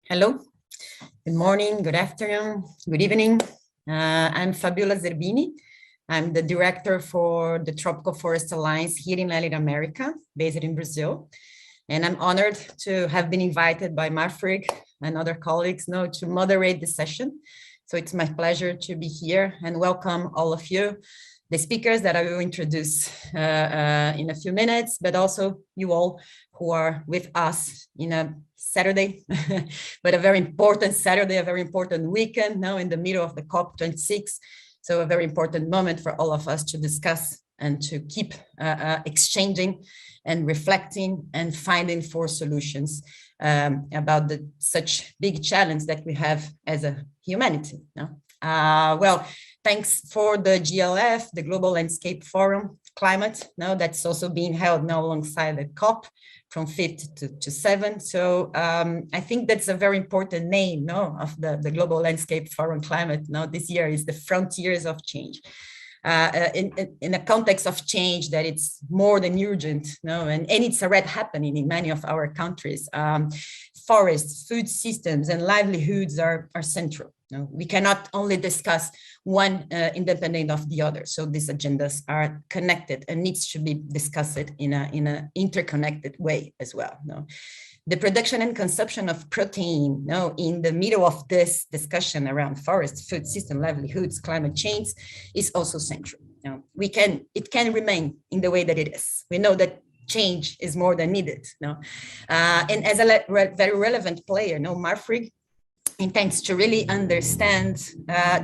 Hello, good morning, good afternoon, good evening. I'm Fabiola Zerbini. I'm the director for the Tropical Forest Alliance here in Latin America, based in Brazil. And I'm honored to have been invited by Marfrig and other colleagues to moderate this session. So it's my pleasure to be here and welcome all of you, the speakers that I will introduce in a few minutes, but also you all who are with us in a Saturday, but a very important Saturday, a very important weekend now in the middle of the COP26. So a very important moment for all of us to discuss and to keep exchanging and reflecting and finding for solutions about such big challenge that we have as a humanity. Well, thanks for the GLF, the Global Landscape Forum Climate, that's also being held now alongside the COP from 5th to 7th. So I think that's a very important name of the Global Landscape Forum Climate. This year is the Frontiers of Change. In a context of change that it's more than urgent, and it's already happening in many of our countries. Forests, food systems, and livelihoods are central. We cannot only discuss one independent of the other. So these agendas are connected and needs to be discussed in an interconnected way as well. The production and consumption of protein in the middle of this discussion around forests, food system, livelihoods, climate change is also central. It can remain in the way that it is. We know that change is more than needed. And as a very relevant player, Marfrig intends to really understand,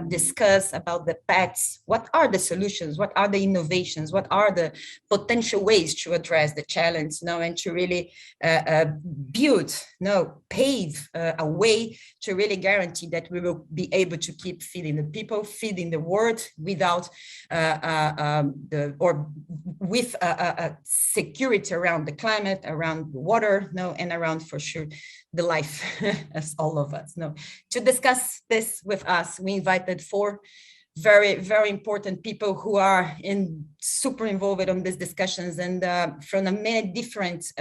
discuss about the paths, what are the solutions, what are the innovations, what are the potential ways to address the challenge, and to really pave a way to really guarantee that we will be able to keep feeding the people, feeding the world without with security around the climate, around the water, and around for sure the life as all of us. To discuss this with us, we invited four very, very important people who are super involved on these discussions and from many different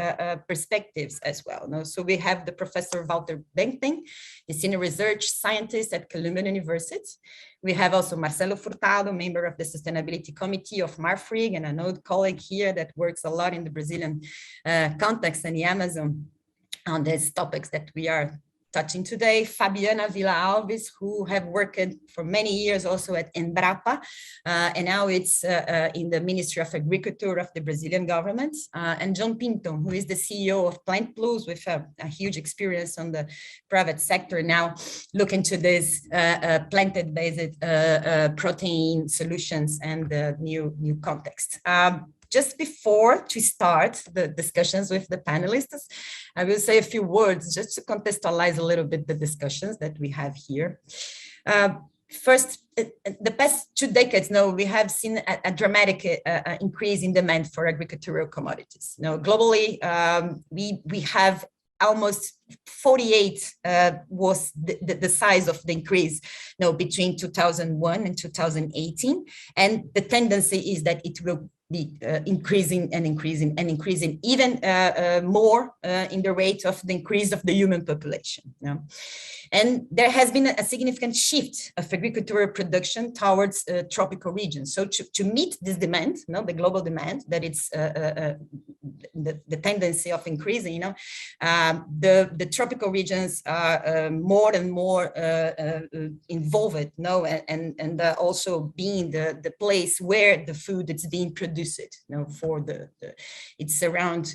perspectives as well. So we have the Professor Walter Benting, a senior research scientist at Columbia University. We have also Marcelo Furtado, member of the Sustainability Committee of Marfrig, and an old colleague here that works a lot in the Brazilian context and the Amazon on these topics that we are touching today. Fabiana Villa Alves, who have worked for many years also at Embrapa, and now it's in the Ministry of Agriculture of the Brazilian government, and John Pinto, who is the CEO of Plant Plus with a huge experience on the private sector, now looking to this plant-based protein solutions and the new context. Just before to start the discussions with the panelists, I will say a few words just to contextualize a little bit the discussions that we have here. First, the past 2 decades, we have seen a dramatic increase in demand for agricultural commodities. Globally, we have almost 48 was the size of the increase between 2001 and 2018. And the tendency is that it will be increasing and increasing and increasing even more in the rate of the increase of the human population. And there has been a significant shift of agricultural production towards tropical regions. So to meet this demand, the global demand, that it's the tendency of increasing, the tropical regions are more and more involved, and also being the place where the food is being produced. For it's around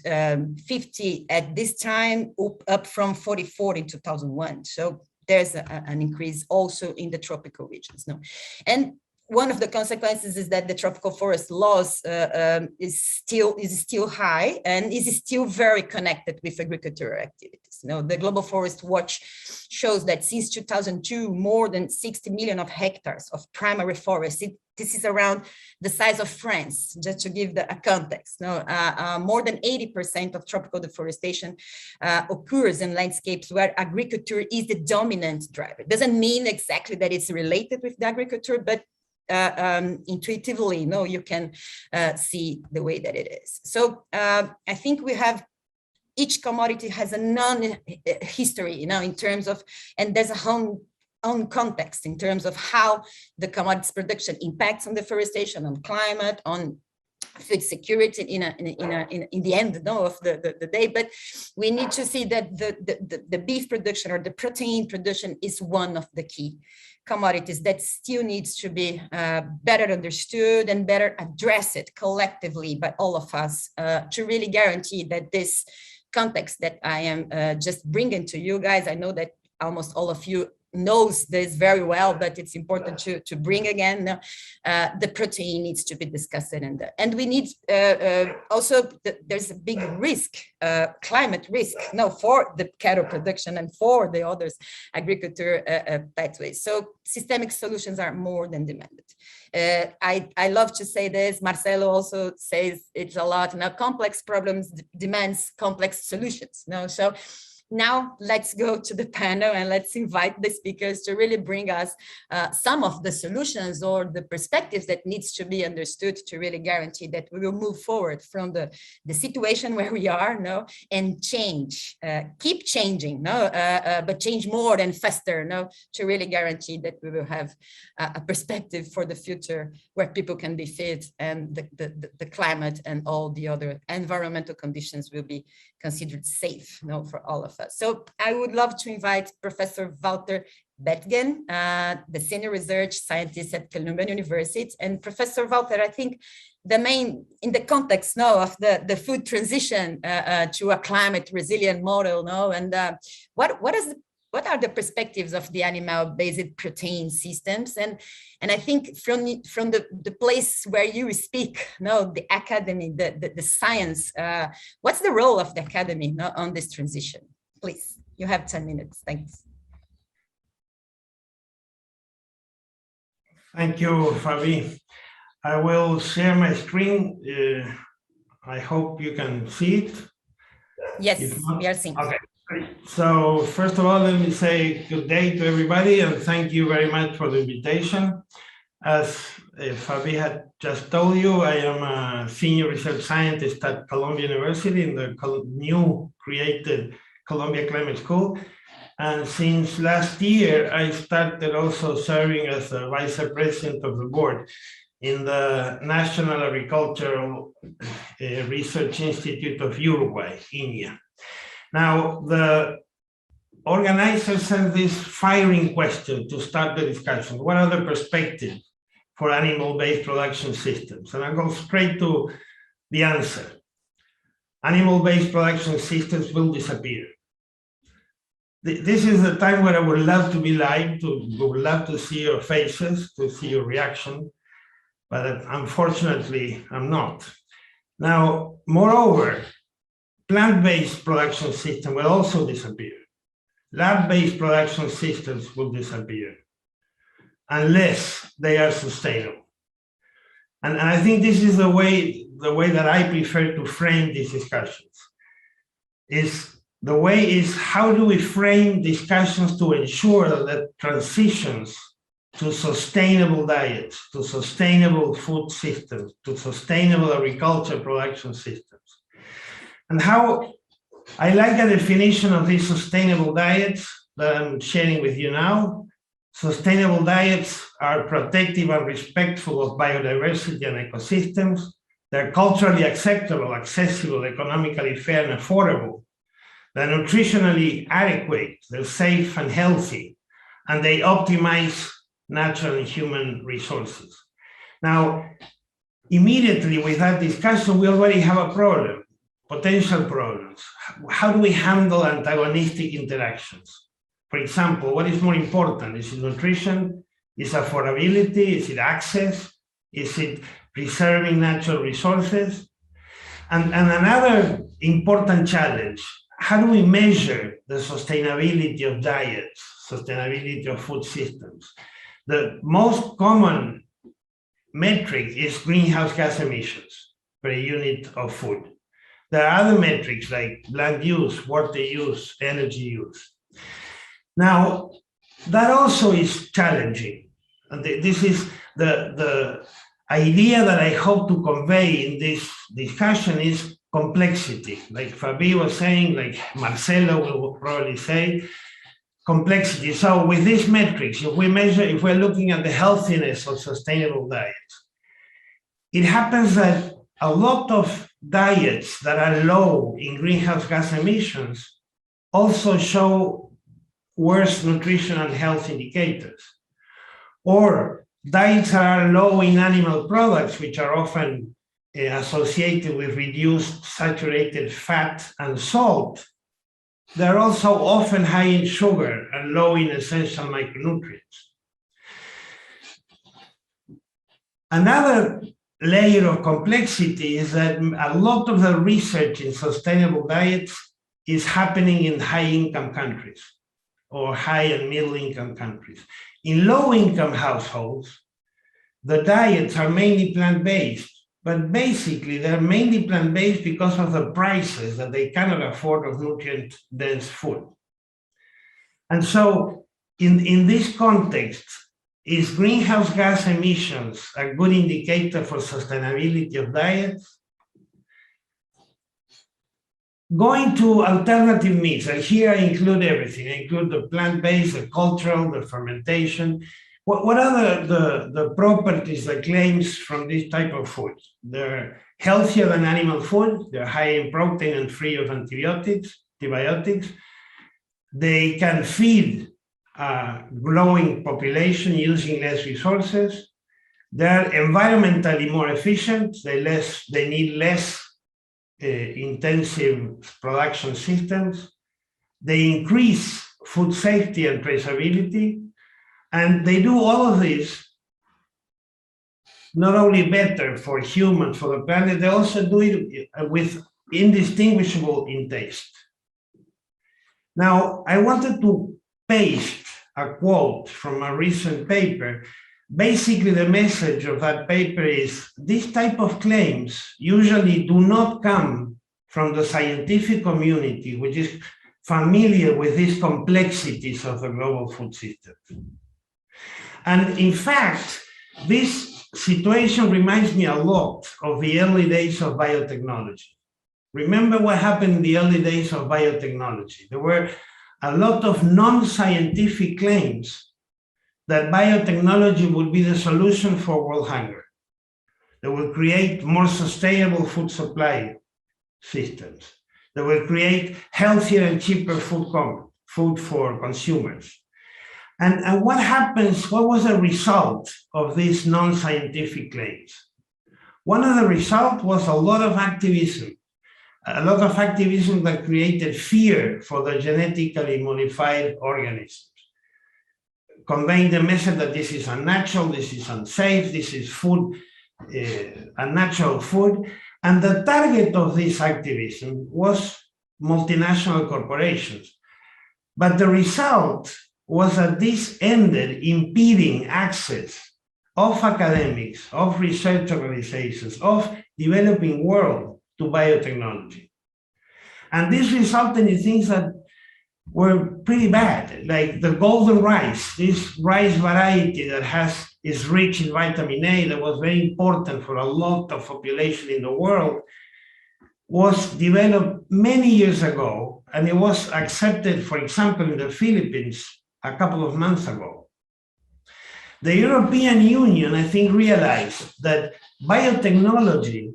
50 at this time, up from 44 in 2001. So there's an increase also in the tropical regions. And one of the consequences is that the tropical forest loss is still high and is still very connected with agricultural activities. The Global Forest Watch shows that since 2002, more than 60 million of hectares of primary forest. This is around the size of France, just to give a context. More than 80% of tropical deforestation occurs in landscapes where agriculture is the dominant driver. It doesn't mean exactly that it's related with the agriculture, but intuitively, you can see the way that it is. So I think we have each commodity has a non-history, in terms of, and there's a own context in terms of how the commodities production impacts on deforestation, on climate, on food security in the end of the day. But we need to see that the beef production or the protein production is one of the key commodities that still needs to be better understood and better addressed collectively by all of us to really guarantee that this context that I am just bringing to you guys, I know that almost all of you knows this very well, but it's important to bring again, the protein needs to be discussed, and we need also there's a big risk, climate risk, for the cattle production and for the others agriculture pathways. So systemic solutions are more than demanded. I love to say this. Marcelo also says it's a lot. Now, complex problems demands complex solutions. So now let's go to the panel and let's invite the speakers to really bring us some of the solutions or the perspectives that needs to be understood to really guarantee that we will move forward from the situation where we are, and change, keep changing, but change more and faster, to really guarantee that we will have a perspective for the future where people can be fed and the climate and all the other environmental conditions will be considered safe, for all of us. So I would love to invite Professor Walter Bettgen, the senior research scientist at Columbia University. And Professor Walter, I think the main, in the context now of the food transition to a climate resilient model, and what are the perspectives of the animal-based protein systems? And I think from the place where you speak, the academy, the science, what's the role of the academy on this transition? Please, you have 10 minutes. Thanks. Thank you, Fabi. I will share my screen. I hope you can see it. Yes, we are seeing. Okay. So first of all, let me say good day to everybody and thank you very much for the invitation. As Fabi had just told you, I am a senior research scientist at Columbia University in the new created Columbia Climate School. And since last year, I started also serving as the vice president of the board in the National Agricultural Research Institute of Uruguay, INIA. Now, the organizers sent this firing question to start the discussion. What are the perspectives for animal-based production systems? And I'll go straight to the answer. Animal-based production systems will disappear. This is the time where I would love to be live, would love to see your faces, to see your reaction, but unfortunately, I'm not. Now, moreover, plant-based production systems will also disappear. Lab-based production systems will disappear unless they are sustainable. And I think this is the way that I prefer to frame these discussions. The way is how do we frame discussions to ensure that transitions to sustainable diets, to sustainable food systems, to sustainable agriculture production systems. And how I like a definition of these sustainable diets that I'm sharing with you now. Sustainable diets are protective and respectful of biodiversity and ecosystems. They're culturally acceptable, accessible, economically fair and affordable. They're nutritionally adequate, they're safe and healthy, and they optimize natural and human resources. Now, immediately with that discussion, we already have a problem. Potential problems. How do we handle antagonistic interactions? For example, what is more important? Is it nutrition? Is it affordability? Is it access? Is it preserving natural resources? And another important challenge, how do we measure the sustainability of diets, sustainability of food systems? The most common metric is greenhouse gas emissions per unit of food. There are other metrics like land use, water use, energy use. Now, that also is challenging. And this is idea that I hope to convey in this discussion is complexity. Like Fabi was saying, like Marcelo will probably say, complexity. So with these metrics, if we're looking at the healthiness of sustainable diets, it happens that a lot of diets that are low in greenhouse gas emissions also show worse nutrition and health indicators. Or diets that are low in animal products, which are often associated with reduced saturated fat and salt, they're also often high in sugar and low in essential micronutrients. Another layer of complexity is that a lot of the research in sustainable diets is happening in high-income countries or high and middle-income countries. In low-income households, the diets are mainly plant-based, but basically they're mainly plant-based because of the prices that they cannot afford of nutrient-dense food. And so in this context, is greenhouse gas emissions a good indicator for sustainability of diets? Going to alternative meats, and here I include everything. I include the plant-based, the cultural, the fermentation. What are the properties, the claims from this type of food? They're healthier than animal food. They're high in protein and free of antibiotics. They can feed a growing population using less resources. They're environmentally more efficient. They need less intensive production systems. They increase food safety and traceability. And they do all of this not only better for humans, for the planet, they also do it with indistinguishable in taste. Now, I wanted to paste a quote from a recent paper. Basically, the message of that paper is this type of claims usually do not come from the scientific community, which is familiar with these complexities of the global food system. And in fact, this situation reminds me a lot of the early days of biotechnology. Remember what happened in the early days of biotechnology? There were a lot of non-scientific claims that biotechnology would be the solution for world hunger. They will create more sustainable food supply systems. They will create healthier and cheaper food for consumers. And what happens, what was the result of these non-scientific claims? One of the results was a lot of activism that created fear for the genetically modified organisms, conveying the message that this is unnatural, this is unsafe, this is food, unnatural food. And the target of this activism was multinational corporations. But the result was that this ended impeding access of academics, of research organizations, of developing world to biotechnology. And this resulted in things that were pretty bad, like the golden rice, this rice variety that is rich in vitamin A, that was very important for a lot of population in the world, was developed many years ago, and it was accepted, for example, in the Philippines a couple of months ago. The European Union, I think, realized that biotechnology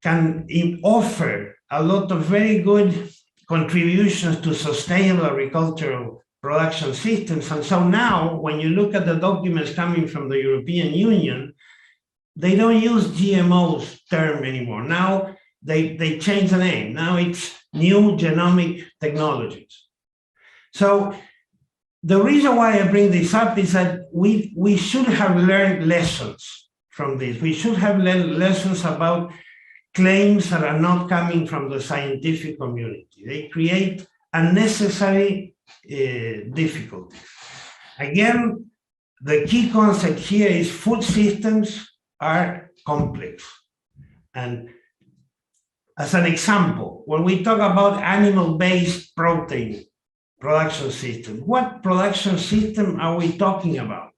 can offer a lot of very good contributions to sustainable agricultural production systems. And so now, when you look at the documents coming from the European Union, they don't use GMOs term anymore. Now they change the name. Now it's new genomic technologies. So the reason why I bring this up is that we should have learned lessons from this. We should have learned lessons about claims that are not coming from the scientific community. They create unnecessary difficulties. Again, the key concept here is food systems are complex. And as an example, when we talk about animal-based protein production system, what production system are we talking about?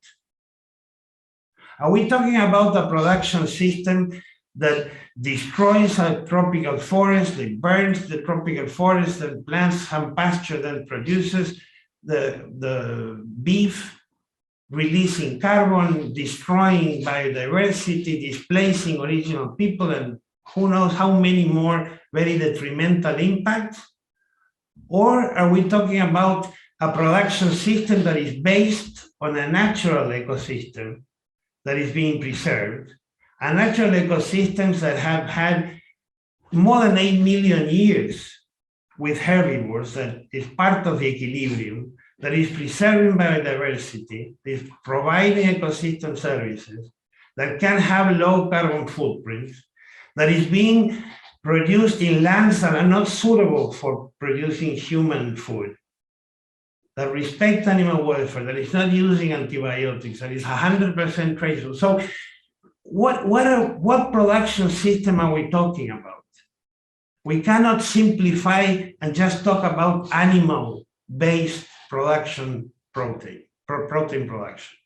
Are we talking about a production system that destroys a tropical forest, that burns the tropical forest, that plants some pasture that produces the beef, releasing carbon, destroying biodiversity, displacing original people, and who knows how many more very detrimental impacts? Or are we talking about a production system that is based on a natural ecosystem that is being preserved, and natural ecosystems that have had more than 8 million years with herbivores, that is part of the equilibrium, that is preserving biodiversity, is providing ecosystem services, that can have low carbon footprints, that is being produced in lands that are not suitable for producing human food, that respect animal welfare, that is not using antibiotics, that is 100% traceable. So what production system are we talking about? We cannot simplify and just talk about animal-based production protein production.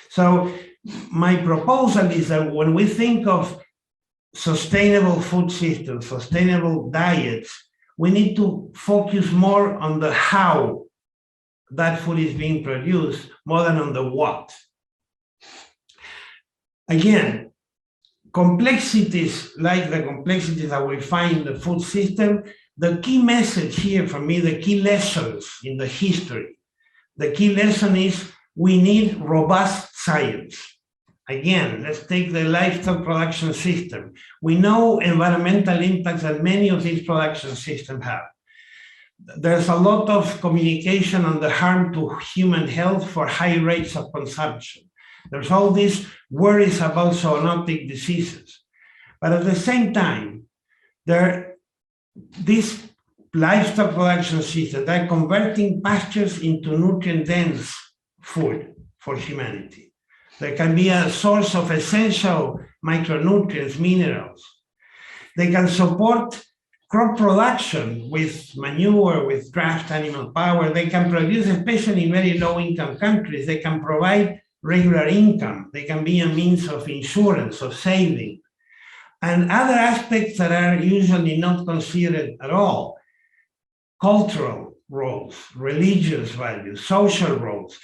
So my proposal is that when we think of sustainable food systems, sustainable diets, we need to focus more on the how that food is being produced more than on the what. Again, complexities like the complexities that we find in the food system, the key message here for me, the key lessons in the history, the key lesson is we need robust science. Again, let's take the livestock production system. We know environmental impacts that many of these production systems have. There's a lot of communication on the harm to human health for high rates of consumption. There's all these worries about zoonotic diseases. But at the same time, these livestock production systems, they're converting pastures into nutrient-dense food for humanity. They can be a source of essential micronutrients, minerals. They can support crop production with manure, with draft animal power. They can produce, especially in very low-income countries, they can provide regular income. They can be a means of insurance, of saving, and other aspects that are usually not considered at all. Cultural roles, religious values, social roles.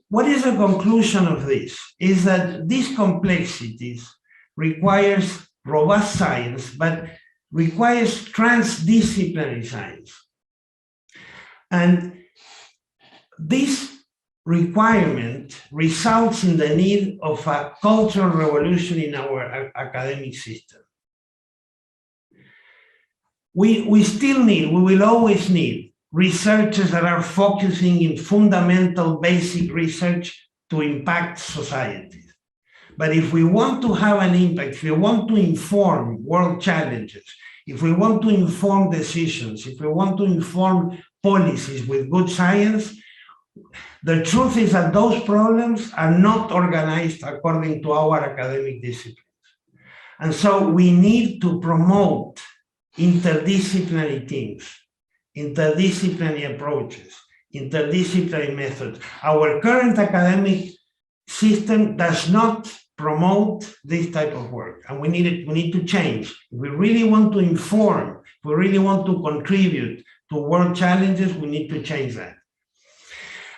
What is the conclusion of this? Is that these complexities requires robust science, but requires transdisciplinary science. And this requirement results in the need of a cultural revolution in our academic system. We still need, we will always need researchers that are focusing in fundamental basic research to impact societies. But if we want to have an impact, if we want to inform world challenges, if we want to inform decisions, if we want to inform policies with good science, the truth is that those problems are not organized according to our academic disciplines. And so we need to promote interdisciplinary teams, interdisciplinary approaches, interdisciplinary methods. Our current academic system does not promote this type of work, and we need to change. If we really want to inform, if we really want to contribute to world challenges, we need to change that.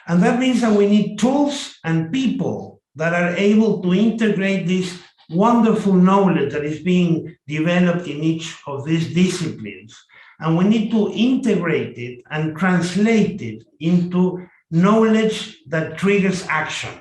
And that means that we need tools and people that are able to integrate this wonderful knowledge that is being developed in each of these disciplines. And we need to integrate it and translate it into knowledge that triggers action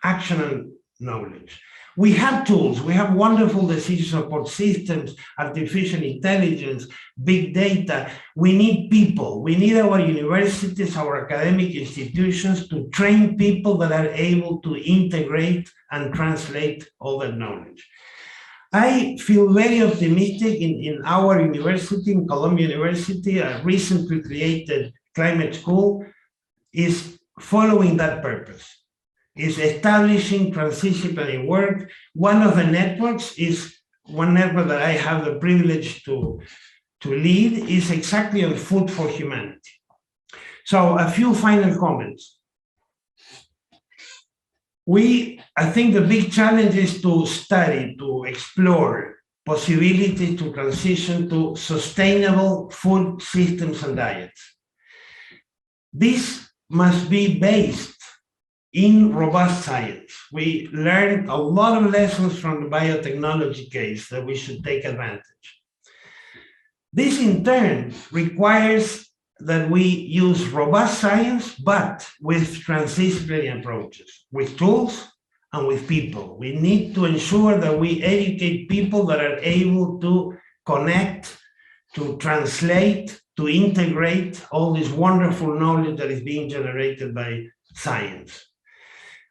and knowledge. We have tools, we have wonderful decision support systems, artificial intelligence, big data. We need people, we need our universities, our academic institutions to train people that are able to integrate and translate all that knowledge. I feel very optimistic in our university, in Columbia University, a recently created climate school is following that purpose. Is establishing transdisciplinary work. One of the networks is one network that I have the privilege to lead is exactly on food for humanity. So a few final comments. I think the big challenge is to study, to explore possibility to transition to sustainable food systems and diets. This must be based in robust science. We learned a lot of lessons from the biotechnology case that we should take advantage. This in turn requires that we use robust science, but with transdisciplinary approaches, with tools and with people. We need to ensure that we educate people that are able to connect, to translate, to integrate all this wonderful knowledge that is being generated by science.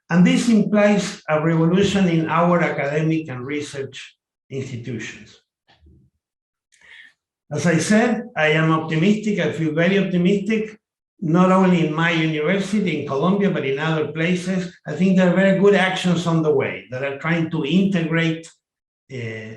And this implies a revolution in our academic and research institutions. As I said, I am optimistic. I feel very optimistic, not only in my university in Colombia, but in other places. I think there are very good actions on the way that are trying to integrate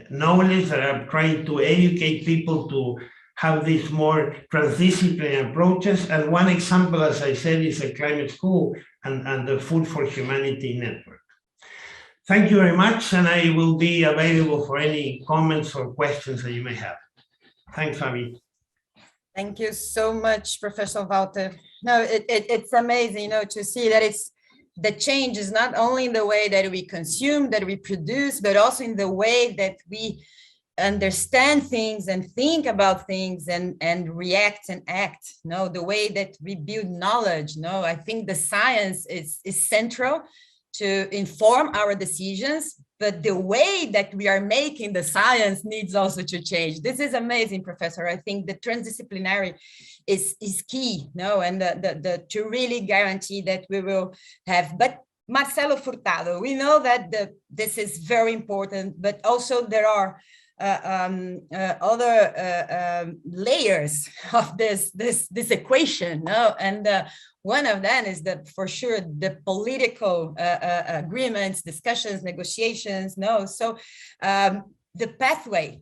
knowledge, that are trying to educate people to have these more transdisciplinary approaches. And one example, as I said, is a climate school and the Food for Humanity network. Thank you very much, and I will be available for any comments or questions that you may have. Thanks, Fabi. Thank you so much, Professor Walter. No, it's amazing, to see that the change is not only in the way that we consume, that we produce, but also in the way that we understand things and think about things and react and act. The way that we build knowledge. I think the science is central to inform our decisions, but the way that we are making the science needs also to change. This is amazing, Professor. I think the transdisciplinary is key, and to really guarantee that we will have. But Marcelo Furtado, we know that this is very important, but also there are other layers of this equation, and one of them is that for sure the political agreements, discussions, negotiations. So the pathway,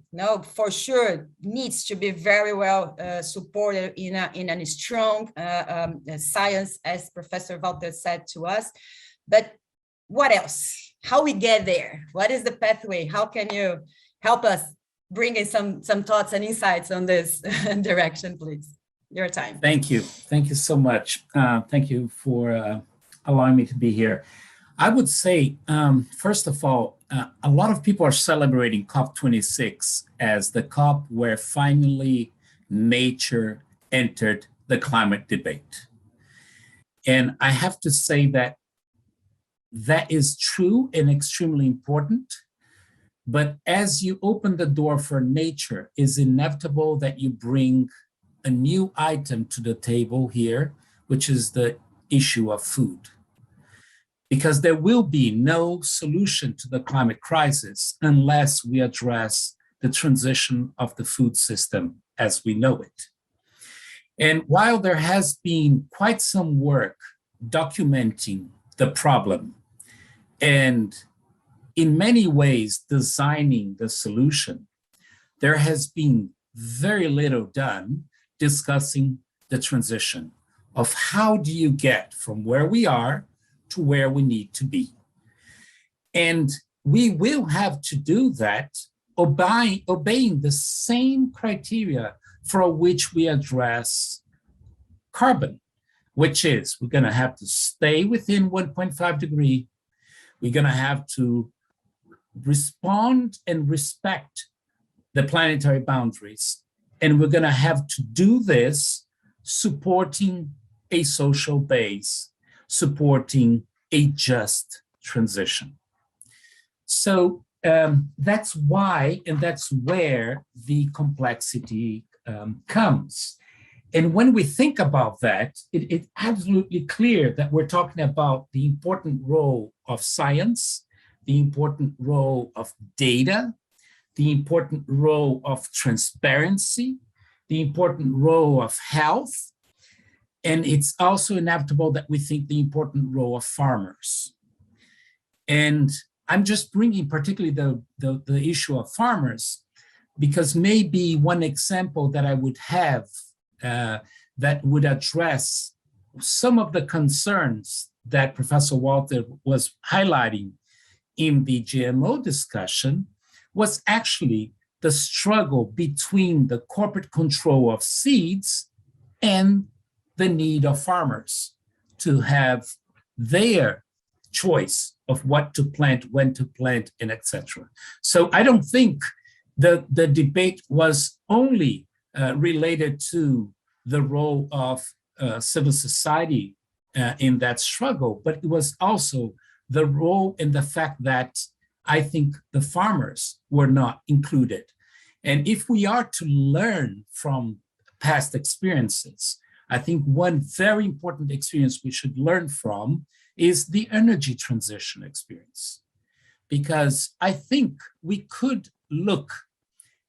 for sure needs to be very well supported in a strong science, as Professor Walter said to us. But what else? How we get there? What is the pathway? How can you help us bring in some thoughts and insights on this direction, please? Your time. Thank you. Thank you so much. Thank you for allowing me to be here. I would say, first of all, a lot of people are celebrating COP26 as the COP where finally nature entered the climate debate. And I have to say that is true and extremely important. But as you open the door for nature, it's inevitable that you bring a new item to the table here, which is the issue of food. Because there will be no solution to the climate crisis unless we address the transition of the food system as we know it. And while there has been quite some work documenting the problem and in many ways designing the solution, there has been very little done discussing the transition of how do you get from where we are to where we need to be. And we will have to do that obeying the same criteria for which we address carbon, which is we're going to have to stay within 1.5 degree. We're going to have to respond and respect the planetary boundaries. And we're going to have to do this supporting a social base, supporting a just transition. So that's why, and that's where the complexity comes. And when we think about that, it's absolutely clear that we're talking about the important role of science, the important role of data, the important role of transparency, the important role of health. And it's also inevitable that we think the important role of farmers. And I'm just bringing particularly the issue of farmers, because maybe one example that I would have that would address some of the concerns that Professor Walter was highlighting in the GMO discussion was actually the struggle between the corporate control of seeds and the need of farmers to have their choice of what to plant, when to plant, and etc. So I don't think the debate was only related to the role of civil society in that struggle, but it was also the role and the fact that I think the farmers were not included. And if we are to learn from past experiences, I think one very important experience we should learn from is the energy transition experience. Because I think we could look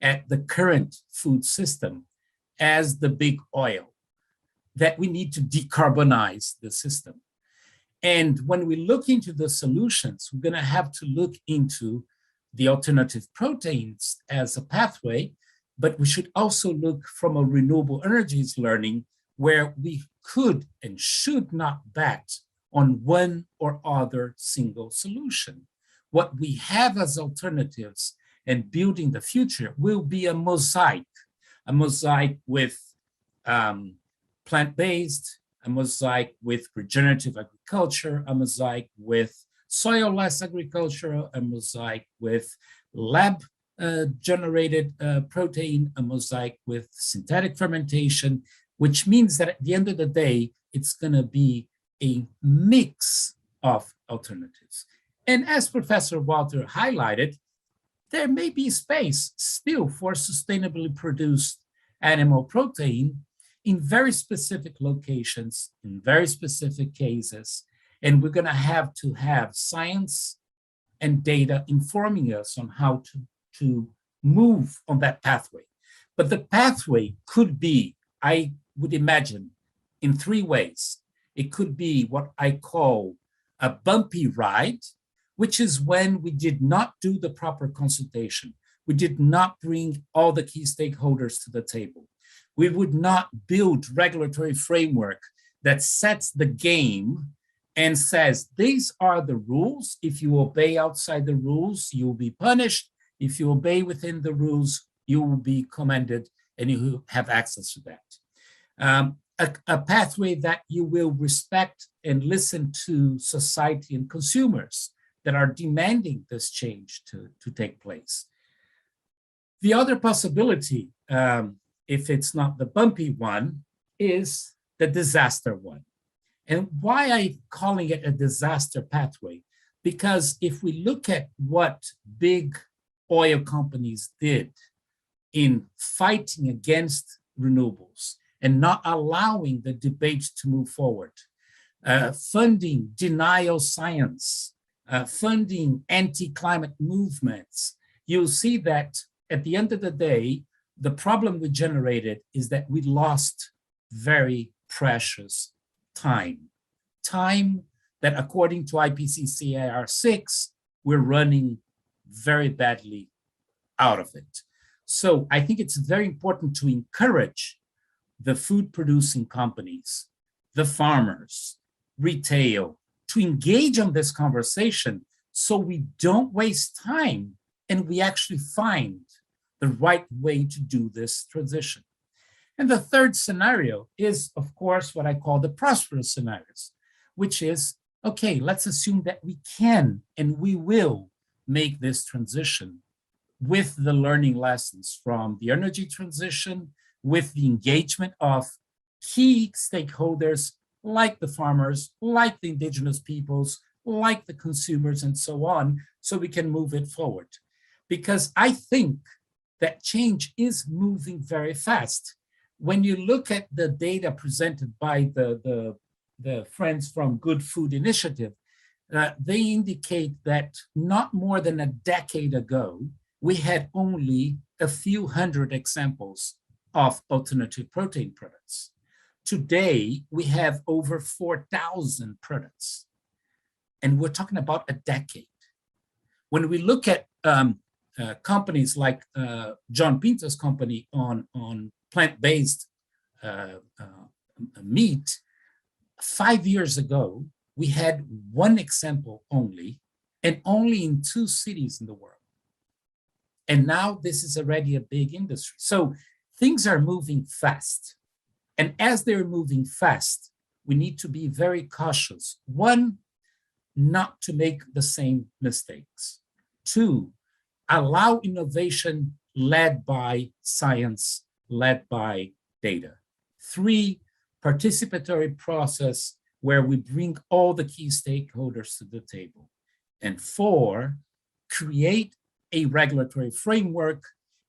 at the current food system as the big oil, that we need to decarbonize the system. And when we look into the solutions, we're going to have to look into the alternative proteins as a pathway, but we should also look from a renewable energies learning where we could and should not bet on one or other single solution. What we have as alternatives and building the future will be a mosaic with plant-based, a mosaic with regenerative agriculture, a mosaic with soil-less agriculture, a mosaic with lab-generated protein, a mosaic with synthetic fermentation, which means that at the end of the day, it's going to be a mix of alternatives. And as Professor Walter highlighted, there may be space still for sustainably produced animal protein in very specific locations, in very specific cases, and we're going to have science and data informing us on how to move on that pathway. But the pathway could be, I would imagine, in three ways. It could be what I call a bumpy ride, which is when we did not do the proper consultation. We did not bring all the key stakeholders to the table. We would not build regulatory framework that sets the game and says, these are the rules. If you obey outside the rules, you will be punished. If you obey within the rules, you will be commended and you have access to that. A pathway that you will respect and listen to society and consumers that are demanding this change to take place. The other possibility, if it's not the bumpy one, is the disaster one. And why I'm calling it a disaster pathway? Because if we look at what big oil companies did in fighting against renewables and not allowing the debate to move forward, funding denial science, funding anti-climate movements, you'll see that at the end of the day, the problem we generated is that we lost very precious time that according to IPCC AR6, we're running very badly out of it. So I think it's very important to encourage the food producing companies, the farmers, retail, to engage on this conversation so we don't waste time and we actually find the right way to do this transition. And the third scenario is, of course, what I call the prosperous scenarios, which is, okay, let's assume that we can and we will make this transition with the learning lessons from the energy transition, with the engagement of key stakeholders like the farmers, like the indigenous peoples, like the consumers, and so on, so we can move it forward. Because I think that change is moving very fast. When you look at the data presented by the friends from Good Food Initiative, they indicate that not more than a decade ago, we had only a few hundred examples of alternative protein products. Today, we have over 4,000 products, and we're talking about a decade. When we look at companies like John Pinto's company on plant-based meat, 5 years ago, we had one example only, and only in 2 cities in the world. And now this is already a big industry. So things are moving fast. And as they're moving fast, we need to be very cautious. One, not to make the same mistakes. Two, allow innovation led by science, led by data. Three, participatory process where we bring all the key stakeholders to the table. And four, create a regulatory framework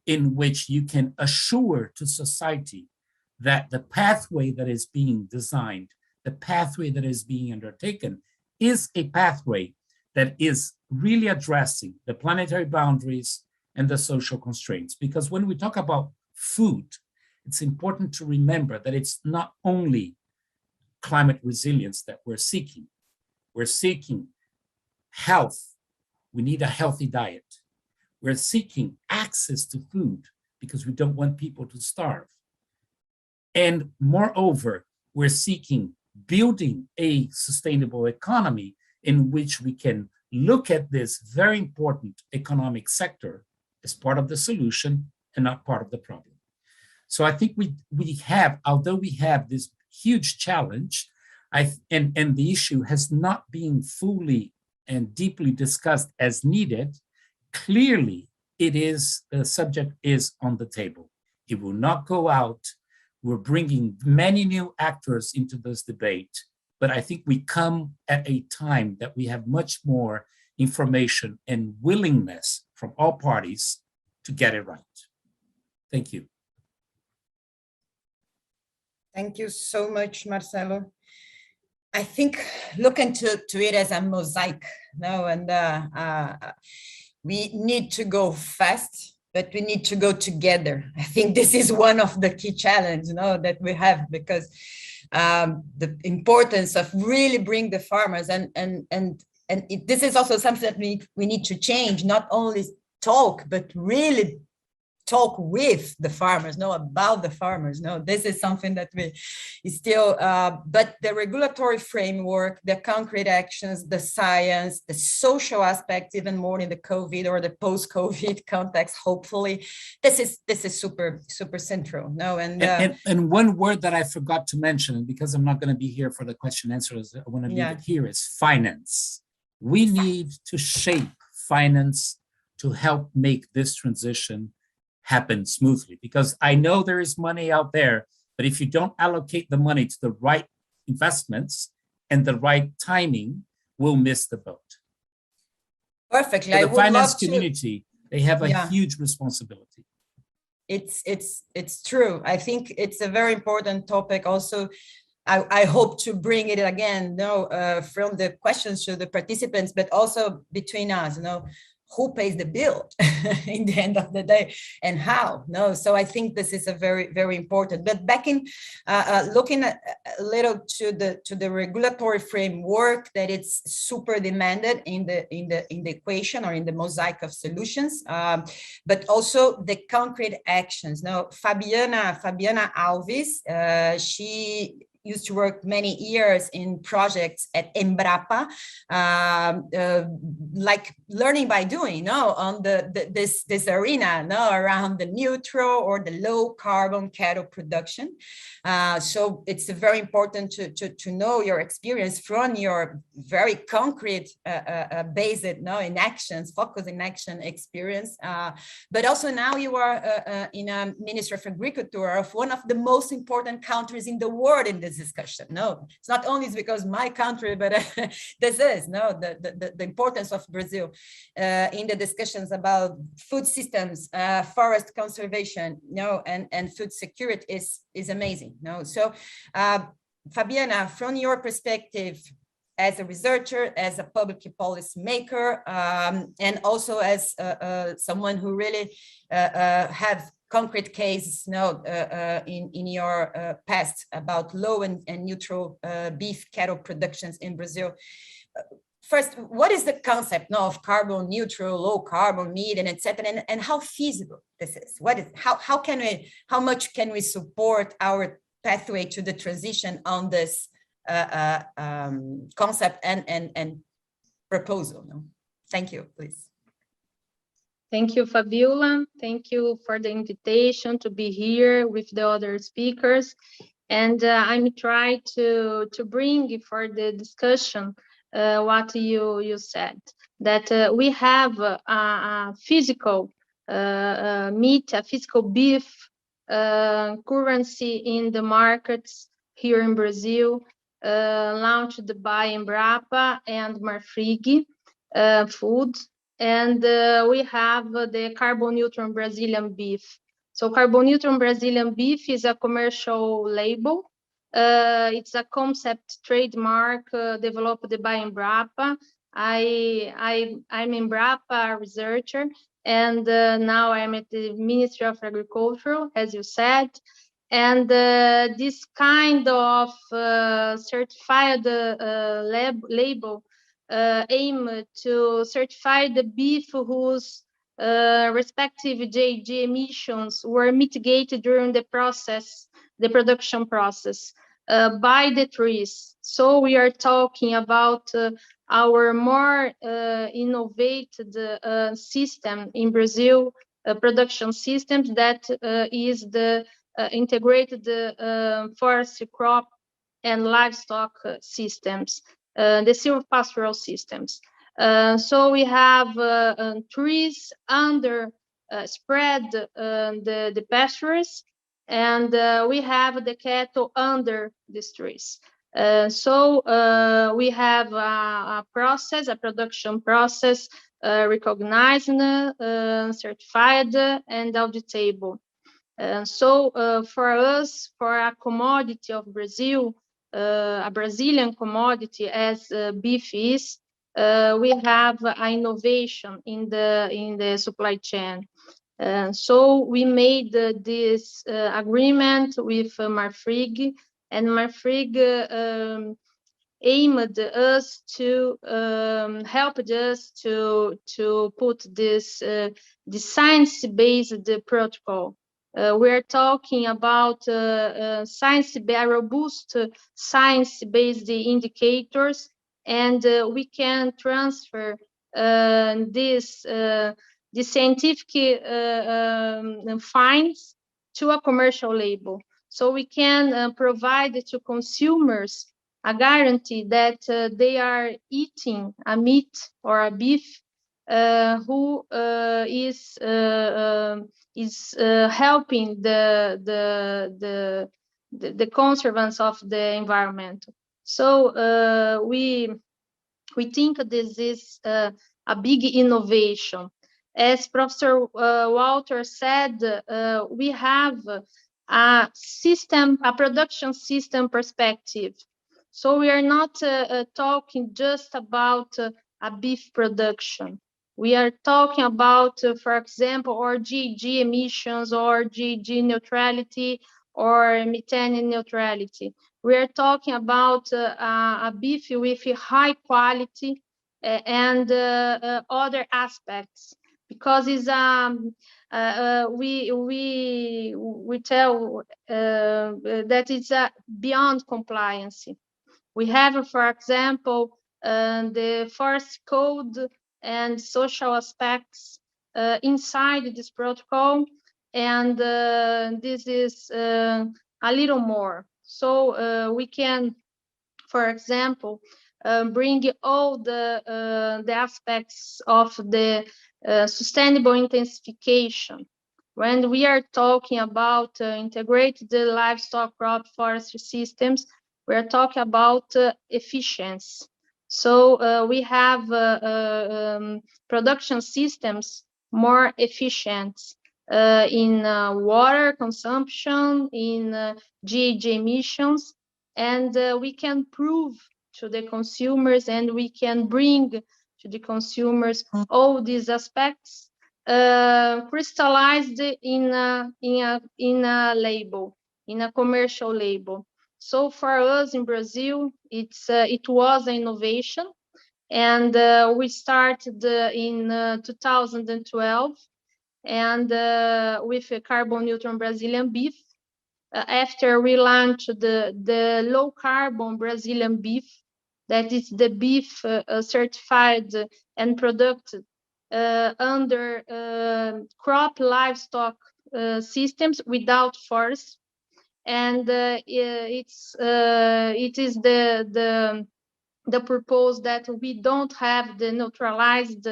in which you can assure to society that the pathway that is being designed, the pathway that is being undertaken, is a pathway that is really addressing the planetary boundaries and the social constraints. Because when we talk about food, it's important to remember that it's not only climate resilience that we're seeking. We're seeking health. We need a healthy diet. We're seeking access to food because we don't want people to starve. And moreover, we're seeking building a sustainable economy in which we can look at this very important economic sector as part of the solution and not part of the problem. So I think we have, although we have this huge challenge, and the issue has not been fully and deeply discussed as needed, clearly the subject is on the table. It will not go out. We're bringing many new actors into this debate, but I think we come at a time that we have much more information and willingness from all parties to get it right. Thank you. Thank you so much, Marcelo. I think looking to it as a mosaic, and we need to go fast, but we need to go together. I think this is one of the key challenges, that we have, because the importance of really bring the farmers this is also something that we need to change, not only talk, but really talk with the farmers, about the farmers. This is something that we still, but the regulatory framework, the concrete actions, the science, the social aspect, even more in the COVID or the post-COVID context, hopefully, this is super, super central. And one word that I forgot to mention, because I'm not going to be here for the question answers, I want to leave it here, is finance. We need to shape finance to help make this transition happen smoothly, because I know there is money out there, but if you don't allocate the money to the right investments and the right timing, we'll miss the boat. Perfectly. For the finance community, they have a huge responsibility. It's true. I think it's a very important topic. Also, I hope to bring it again, from the questions to the participants, but also between us, who pays the bill in the end of the day, and how? So I think this is a very, very important. But back in looking at a little to the regulatory framework, that it's super demanded in the equation or in the mosaic of solutions, but also the concrete actions. Fabiana Alves, she used to work many years in projects at Embrapa, like learning by doing, on this arena, around the neutral or the low carbon cattle production. So it's very important to know your experience from your very concrete based, in actions, focus in action experience. But also now you are in a Ministry of Agriculture of one of the most important countries in the world in this discussion. It's not only because my country, but this is the importance of Brazil in the discussions about food systems, forest conservation, and food security is amazing. So Fabiana, from your perspective as a researcher, as a public policy maker, and also as someone who really have concrete cases in your past about low and neutral beef cattle productions in Brazil. First, what is the concept of carbon neutral, low carbon meat, and etc., and how feasible this is? How much can we support our pathway to the transition on this concept and proposal. No? Thank you, please. Thank you, Fabiola. Thank you for the invitation to be here with the other speakers. And I'm trying to bring for the discussion what you said, that we have a physical meat, a physical beef currency in the markets here in Brazil, launched by Embrapa and Marfrig Food. And we have the carbon neutral Brazilian beef. So carbon neutral Brazilian beef is a commercial label. It's a concept trademark developed by Embrapa. I'm Embrapa researcher, and now I'm at the Ministry of Agriculture, as you said. And this kind of certified label aim to certify the beef whose respective GHG emissions were mitigated during the process, the production process, by the trees. So we are talking about our more innovated system in Brazil, production systems, that is the integrated forestry, crop and livestock systems, the silvopastoral systems. So we have trees under spread the pastures, and we have the cattle under these trees. So we have a process, a production process, recognized, certified, and auditable. So for us, for a commodity of Brazil, a Brazilian commodity as beef is, we have an innovation in the supply chain. So we made this agreement with Marfrig, and Marfrig aimed us to help us to put this science-based protocol. We're talking about robust science-based indicators, and we can transfer this scientific finds to a commercial label. So we can provide to consumers a guarantee that they are eating a meat or a beef who is helping the conservance of the environment. So we think this is a big innovation. As Professor Walter said, we have a system, a production system perspective. So we are not talking just about a beef production. We are talking about, for example, or GHG emissions, or GHG neutrality, or methane neutrality. We are talking about a beef with high quality and other aspects, because it's we tell that it's beyond compliance. We have, for example, the forest code and social aspects inside this protocol, and this is a little more. So we can, for example, bring all the aspects of the sustainable intensification. When we are talking about integrated livestock, crop, forestry systems, we are talking about efficiency. So we have production systems more efficient in water consumption, in GHG emissions, and we can prove to the consumers, and we can bring to the consumers all these aspects crystallized in a label, in a commercial label. So for us in Brazil, it was an innovation, and we started in 2012, and with a carbon neutral Brazilian beef. after we launched the low carbon Brazilian beef, that is the beef certified and produced under crop livestock systems without force, and it is the purpose that we don't have the neutralized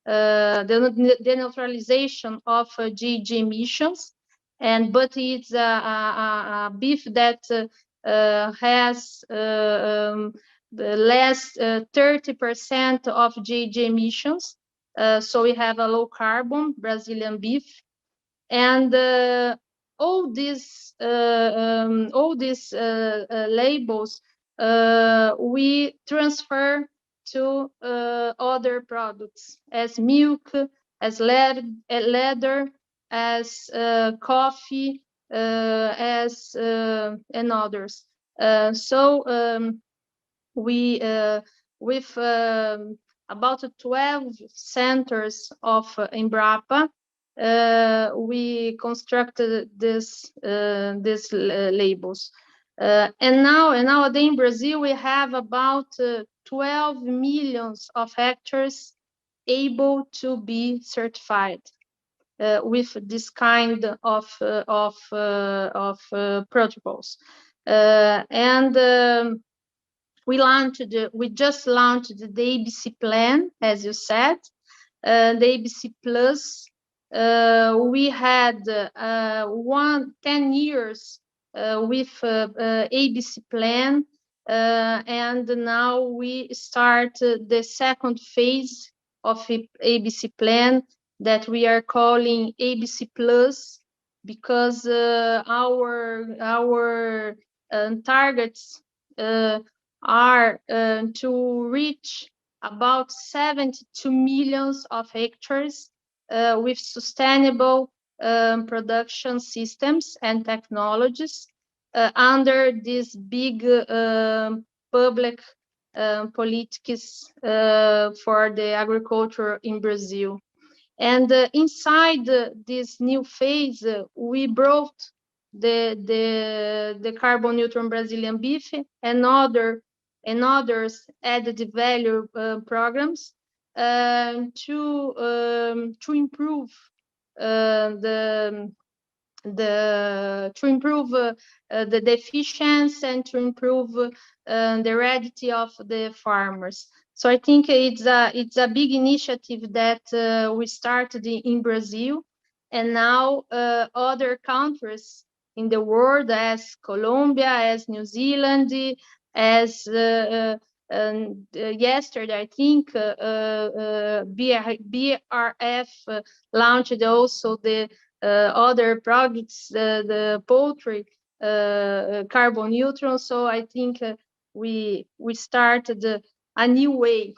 the neutralization of GHG emissions, but it's a beef that has the less 30% of GHG emissions. So we have a low carbon Brazilian beef, and all these labels we transfer to other products, as milk, as leather, as coffee, as and others. We with about 12 centers of Embrapa, we constructed these labels. And nowadays in Brazil, we have about 12 million of hectares able to be certified with this kind of protocols. We just launched the ABC plan, as you said, the ABC Plus. We had 10 years with ABC plan, and now we start the second phase of ABC plan that we are calling ABC Plus, because our targets are to reach about 72 million of hectares with sustainable production systems and technologies under these big public politics for the agriculture in Brazil. And inside this new phase, we brought the carbon neutral Brazilian beef and others added value programs to improve the efficiency and to improve the heredity of the farmers. So I think it's a big initiative that we started in Brazil, and now other countries in the world, as Colombia, as New Zealand, as yesterday, I think BRF launched also the other products, the poultry carbon neutral. So I think we started a new way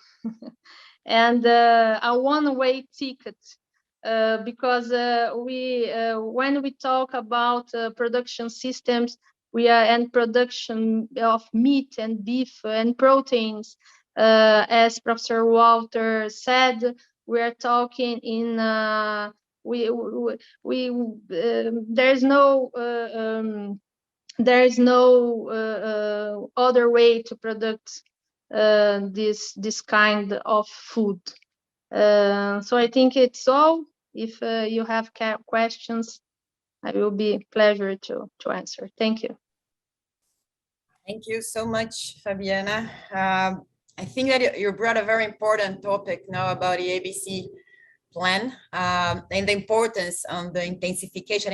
and a one-way ticket. Because when we talk about production systems, and production of meat and beef and proteins, as Professor Walter said, we are talking in there is no other way to produce this kind of food. So I think it's all. If you have questions, I will be pleasure to answer. Thank you. Thank you so much, Fabiana. I think that you brought a very important topic now about the ABC plan and the importance of the intensification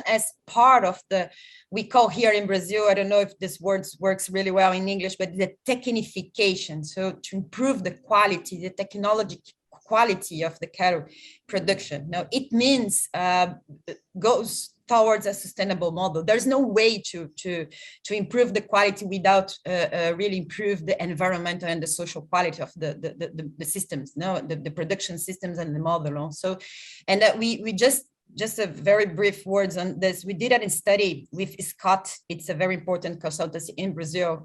as part of the, we call here in Brazil, I don't know if this word works really well in English, but the technification. So to improve the quality, the technology quality of the cattle production. Now it means goes towards a sustainable model. There's no way to improve the quality without really improve the environmental and the social quality of the systems, no, the production systems and the model also. And that we just a very brief words on this. We did a study with Scott. It's a very important consultancy in Brazil.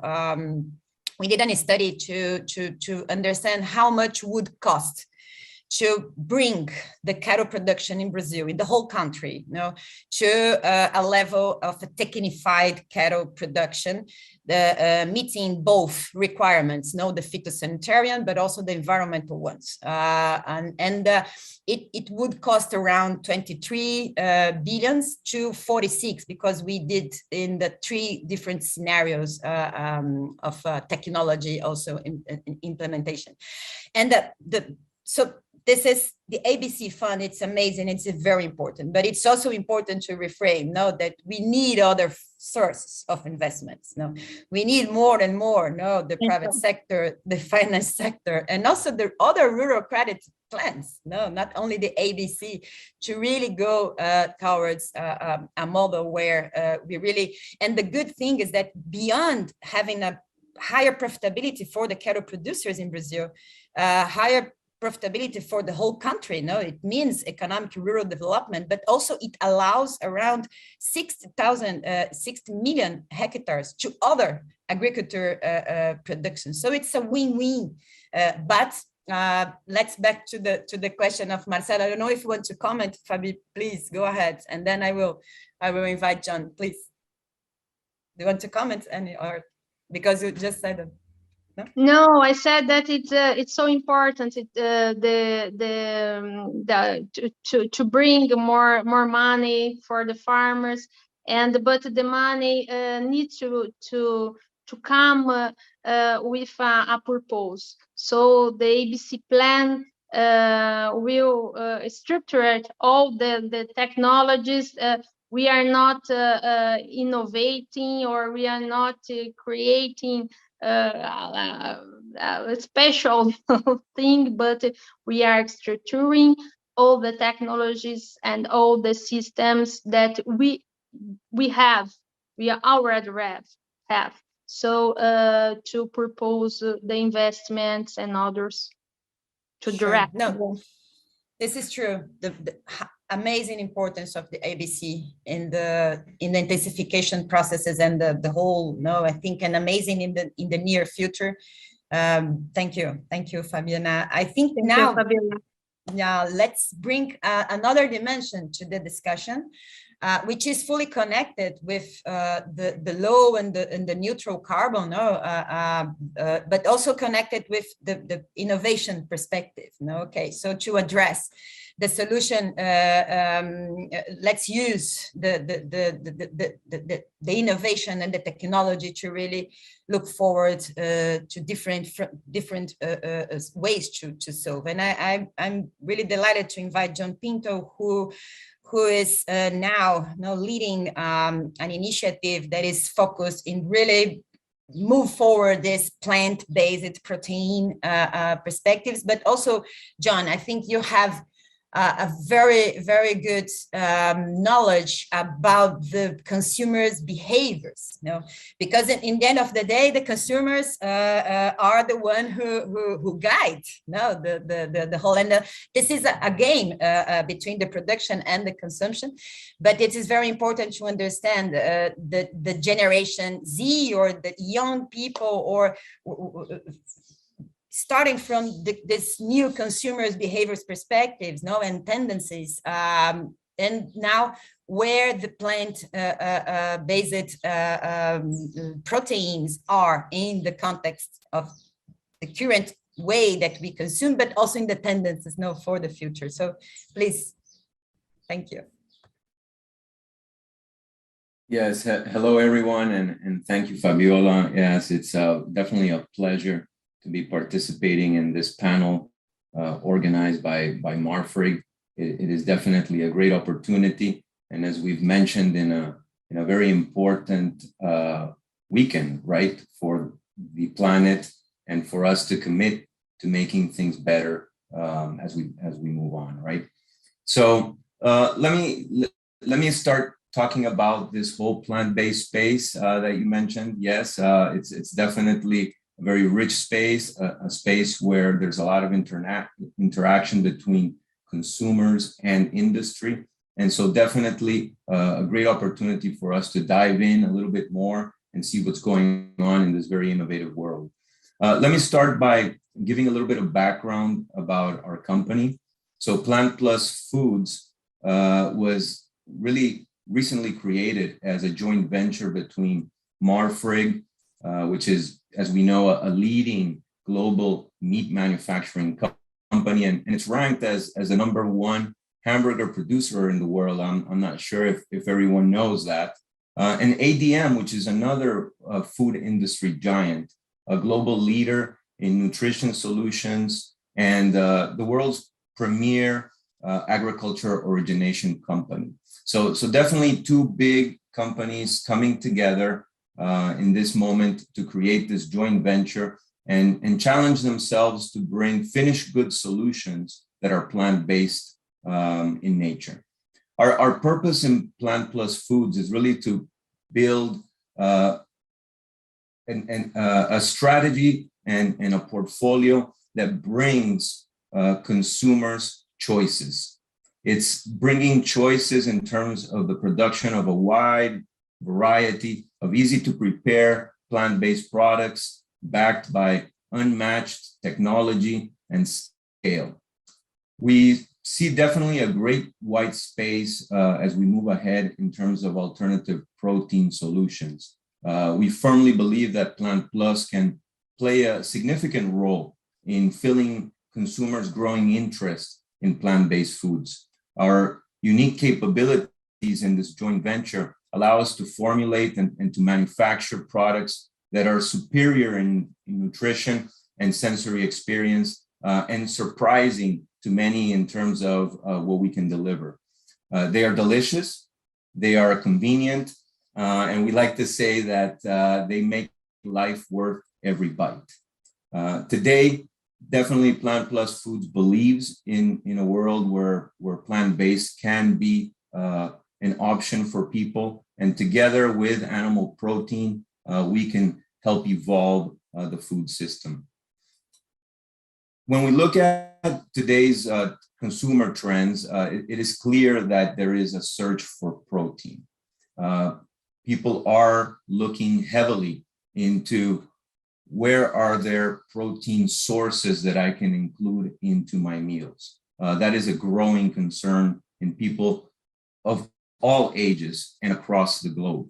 We did a study to understand how much would cost to bring the cattle production in Brazil, in the whole country, to a level of a technified cattle production, meeting both requirements, the phytosanitarian, but also the environmental ones. It would cost around 23 billions to 46, because we did in the 3 different scenarios of technology also in implementation. And so this is the ABC fund. It's amazing. It's very important, but it's also important to reframe that we need other sources of investments. We need more and more. The private sector, the finance sector, and also the other rural credit plans. Not only the ABC, to really go towards a model where we really. And the good thing is that beyond having a higher profitability for the cattle producers in Brazil, higher profitability for the whole country. It means economic rural development, but also it allows around 60 million hectares to other agriculture production. So it's a win-win. But let's back to the question of Marcelo. I don't know if you want to comment, Fabi. Please go ahead, and then I will invite John. Please, do you want to comment or because you just said it? No, I said that it's so important to bring more money for the farmers, but the money needs to come with a purpose. So the ABC plan will structure all the technologies. We are not innovating, or we are not creating a special thing, but we are structuring all the technologies and all the systems that we already have. So to propose the investments and others to direct. No, this is true. The amazing importance of the ABC in the intensification processes and the whole. I think an amazing in the near future. Thank you, Fabiana. I think now, let's bring another dimension to the discussion, which is fully connected with the low and the neutral carbon, but also connected with the innovation perspective. Okay, so to address the solution, let's use the innovation and the technology to really look forward to different ways to solve. And I'm really delighted to invite John Pinto, who is now leading an initiative that is focused in really move forward this plant-based protein perspectives. But also, John, I think you have a very, very good knowledge about the consumers' behaviors, because in the end of the day, the consumers are the one who guide, the whole. And this is a game between the production and the consumption, but it is very important to understand the Generation Z or the young people, or starting from this new consumers' behaviors perspectives, and tendencies, and now where the plant-based proteins are in the context of the current way that we consume, but also in the tendencies for the future. So please, thank you. Yes, hello everyone, and thank you, Fabiola. Yes, it's definitely a pleasure to be participating in this panel organized by Marfrig. It is definitely a great opportunity, and as we've mentioned, in a very important weekend, right, for the planet and for us to commit to making things better as we move on, right? So let me start talking about this whole plant-based space that you mentioned. Yes, it's definitely a very rich space, a space where there's a lot of interaction between consumers and industry. And so definitely a great opportunity for us to dive in a little bit more and see what's going on in this very innovative world. Let me start by giving a little bit of background about our company. So Plant Plus Foods was really recently created as a joint venture between Marfrig, which is, as we know, a leading global meat manufacturing company, and it's ranked as the #1 hamburger producer in the world. I'm not sure if everyone knows that. And ADM, which is another food industry giant, a global leader in nutrition solutions and the world's premier agriculture origination company. So definitely two big companies coming together in this moment to create this joint venture and challenge themselves to bring finished goods solutions that are plant-based in nature. Our purpose in Plant Plus Foods is really to build a strategy and a portfolio that brings consumers choices. It's bringing choices in terms of the production of a wide variety of easy to prepare plant-based products backed by unmatched technology and scale. We see definitely a great white space as we move ahead in terms of alternative protein solutions. We firmly believe that Plant Plus can play a significant role in filling consumers' growing interest in plant-based foods. Our unique capabilities in this joint venture allow us to formulate and to manufacture products that are superior in nutrition and sensory experience and surprising to many in terms of what we can deliver. They are delicious, they are convenient, and we like to say that they make life worth every bite. Today, definitely Plant Plus Foods believes in a world where plant-based can be an option for people, and together with animal protein, we can help evolve the food system. When we look at today's consumer trends, it is clear that there is a search for protein. People are looking heavily into where are there protein sources that I can include into my meals. That is a growing concern in people of all ages and across the globe.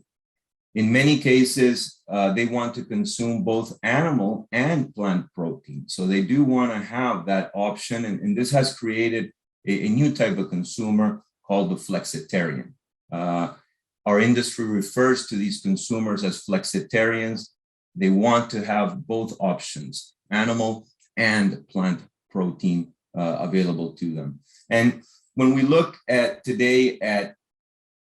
In many cases, they want to consume both animal and plant protein. So they do want to have that option. And this has created a new type of consumer called the flexitarian. Our industry refers to these consumers as flexitarians. They want to have both options, animal and plant protein available to them. And when we look at today at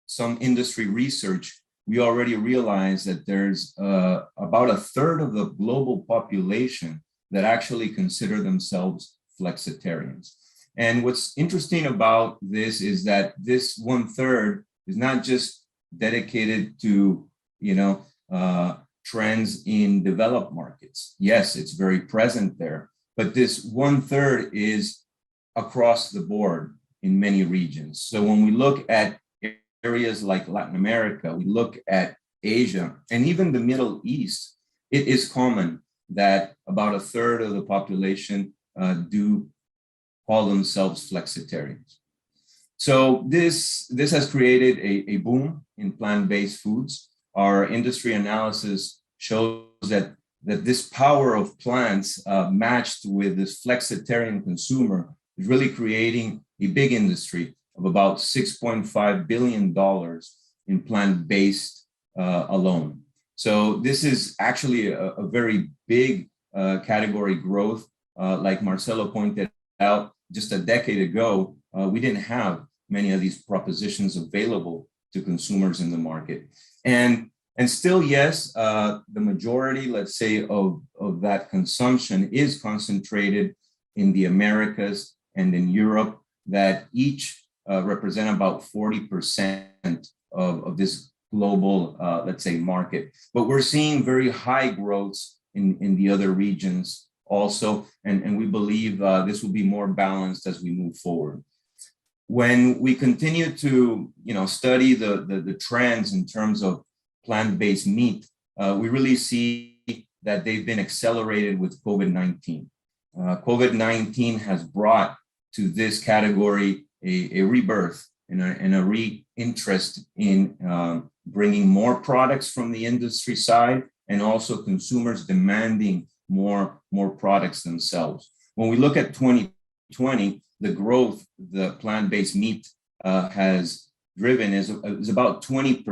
some industry research, we already realize that there's about 1/3 of the global population that actually consider themselves flexitarians. And what's interesting about this is that this 1/3 is not just dedicated to, trends in developed markets. Yes, it's very present there, but this 1/3 is across the board in many regions. So when we look at areas like Latin America, we look at Asia, and even the Middle East, it is common that about 1/3 of the population do call themselves flexitarians. So this has created a boom in plant-based foods. Our industry analysis shows that this power of plants matched with this flexitarian consumer is really creating a big industry of about $6.5 billion in plant-based alone. So this is actually a very big category growth. Like Marcelo pointed out, just a decade ago, we didn't have many of these propositions available to consumers in the market. And still, yes, the majority, let's say, of that consumption is concentrated in the Americas and in Europe, that each represent about 40% of this global, let's say, market. But we're seeing very high growths in the other regions also, and we believe this will be more balanced as we move forward. When we continue to study the trends in terms of plant-based meat, we really see that they've been accelerated with COVID-19. COVID-19 has brought to this category a rebirth and a re-interest in bringing more products from the industry side, and also consumers demanding more products themselves. When we look at 2020, the growth the plant-based meat has driven is about 20%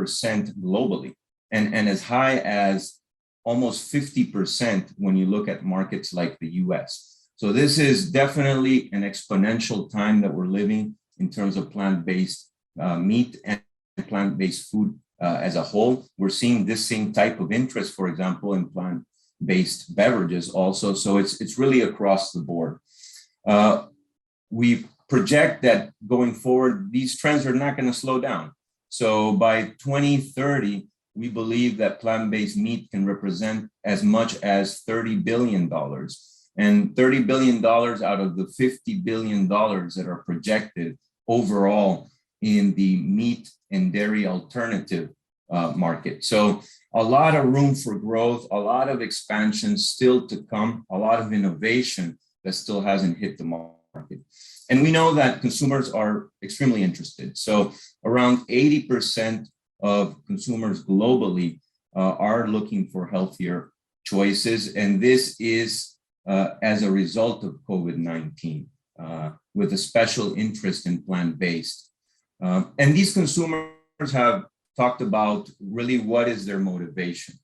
globally, and as high as almost 50% when you look at markets like the US. So this is definitely an exponential time that we're living in terms of plant-based meat and plant-based food as a whole. We're seeing this same type of interest, for example, in plant-based beverages also. So it's really across the board. We project that going forward, these trends are not going to slow down. So by 2030, we believe that plant-based meat can represent as much as $30 billion. And $30 billion out of the $50 billion that are projected overall in the meat and dairy alternative market. So a lot of room for growth, a lot of expansion still to come, a lot of innovation that still hasn't hit the market. And we know that consumers are extremely interested. So around 80% of consumers globally are looking for healthier choices. And this is as a result of COVID-19, with a special interest in plant-based. And these consumers have talked about really what is their motivation.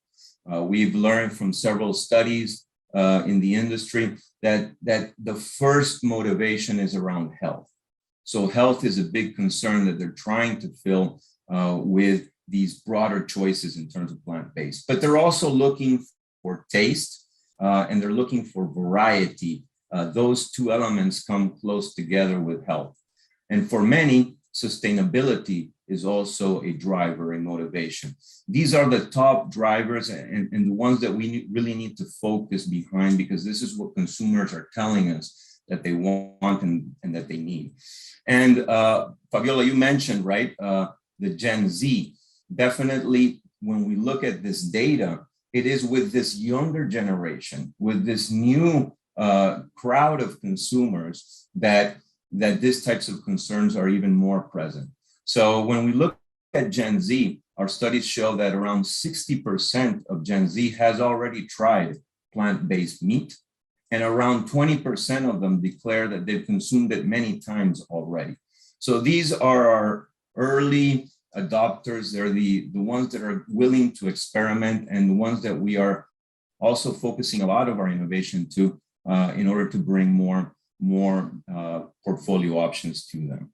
We've learned from several studies in the industry that the first motivation is around health. So health is a big concern that they're trying to fill with these broader choices in terms of plant-based. But they're also looking for taste and they're looking for variety. Those two elements come close together with health. And for many, sustainability is also a driver and motivation. These are the top drivers and the ones that we really need to focus behind, because this is what consumers are telling us that they want and that they need. And Fabiola, you mentioned, right, the Gen Z. Definitely, when we look at this data, it is with this younger generation, with this new crowd of consumers that these types of concerns are even more present. So when we look at Gen Z, our studies show that around 60% of Gen Z has already tried plant-based meat, and around 20% of them declare that they've consumed it many times already. So these are our early adopters. They're the ones that are willing to experiment, and the ones that we are also focusing a lot of our innovation to in order to bring more portfolio options to them.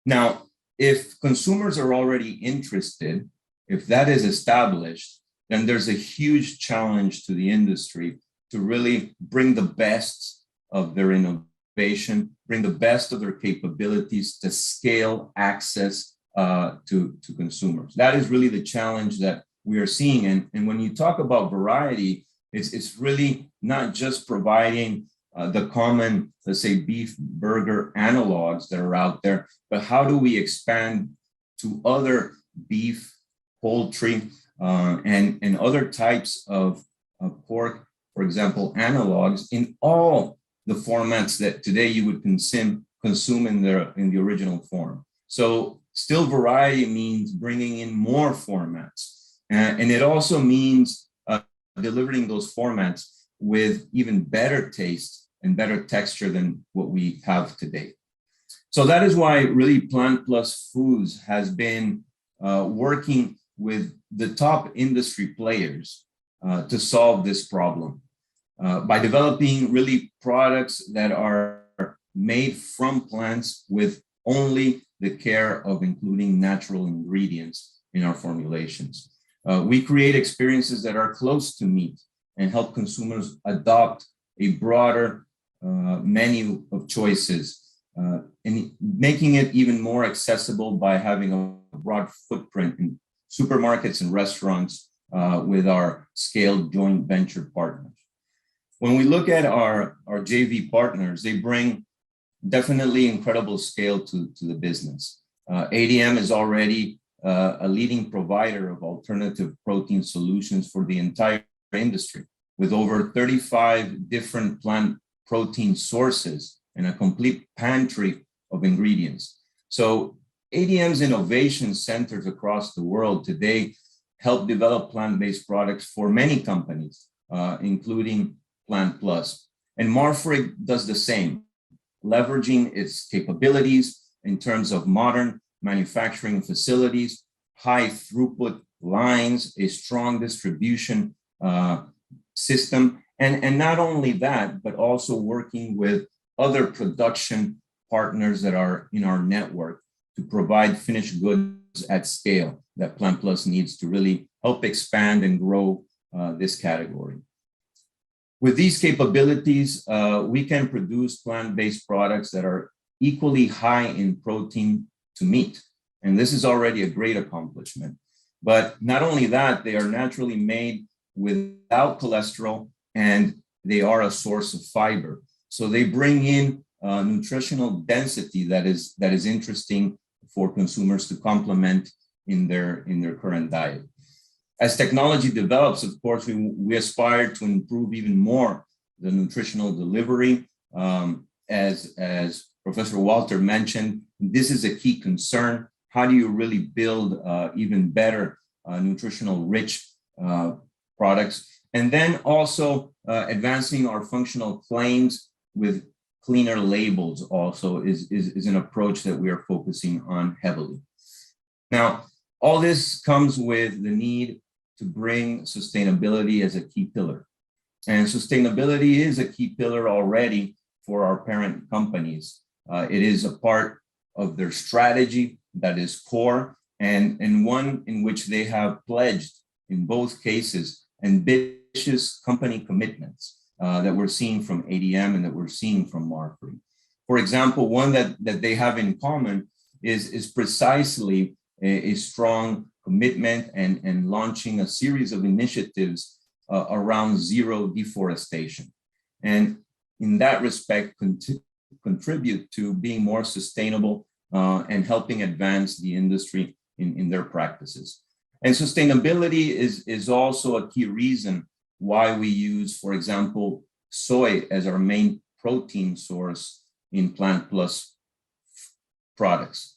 Now, if consumers are already interested, if that is established, then there's a huge challenge to the industry to really bring the best of their innovation, bring the best of their capabilities to scale access to consumers. That is really the challenge that we are seeing. And when you talk about variety, it's really not just providing the common, let's say, beef burger analogs that are out there, but how do we expand to other beef, poultry, and other types of pork, for example, analogs in all the formats that today you would consume in the original form. So still variety means bringing in more formats. And it also means delivering those formats with even better taste and better texture than what we have today. So that is why really Plant Plus Foods has been working with the top industry players to solve this problem by developing really products that are made from plants with only the care of including natural ingredients in our formulations. We create experiences that are close to meat and help consumers adopt a broader menu of choices, and making it even more accessible by having a broad footprint in supermarkets and restaurants with our scaled joint venture partners. When we look at our JV partners, they bring definitely incredible scale to the business. ADM is already a leading provider of alternative protein solutions for the entire industry. with over 35 different plant protein sources and a complete pantry of ingredients. So ADM's innovation centers across the world today help develop plant-based products for many companies, including Plant Plus. And Marfrig does the same, leveraging its capabilities in terms of modern manufacturing facilities, high throughput lines, a strong distribution system, and not only that, but also working with other production partners that are in our network to provide finished goods at scale that Plant Plus needs to really help expand and grow this category. With these capabilities, we can produce plant-based products that are equally high in protein to meat. And this is already a great accomplishment. But not only that, they are naturally made without cholesterol, and they are a source of fiber. So they bring in nutritional density that is interesting for consumers to complement in their current diet. As technology develops, of course, we aspire to improve even more the nutritional delivery. As Professor Walter mentioned, this is a key concern. How do you really build even better nutritional rich products? And then also advancing our functional claims with cleaner labels also is an approach that we are focusing on heavily. Now, all this comes with the need to bring sustainability as a key pillar. And sustainability is a key pillar already for our parent companies. It is a part of their strategy that is core, and one in which they have pledged, in both cases, ambitious company commitments that we're seeing from ADM and that we're seeing from Marfrig. For example, one that they have in common is precisely a strong commitment and launching a series of initiatives around zero deforestation. And in that respect, contribute to being more sustainable and helping advance the industry in their practices. And sustainability is also a key reason why we use, for example, soy as our main protein source in Plant Plus products.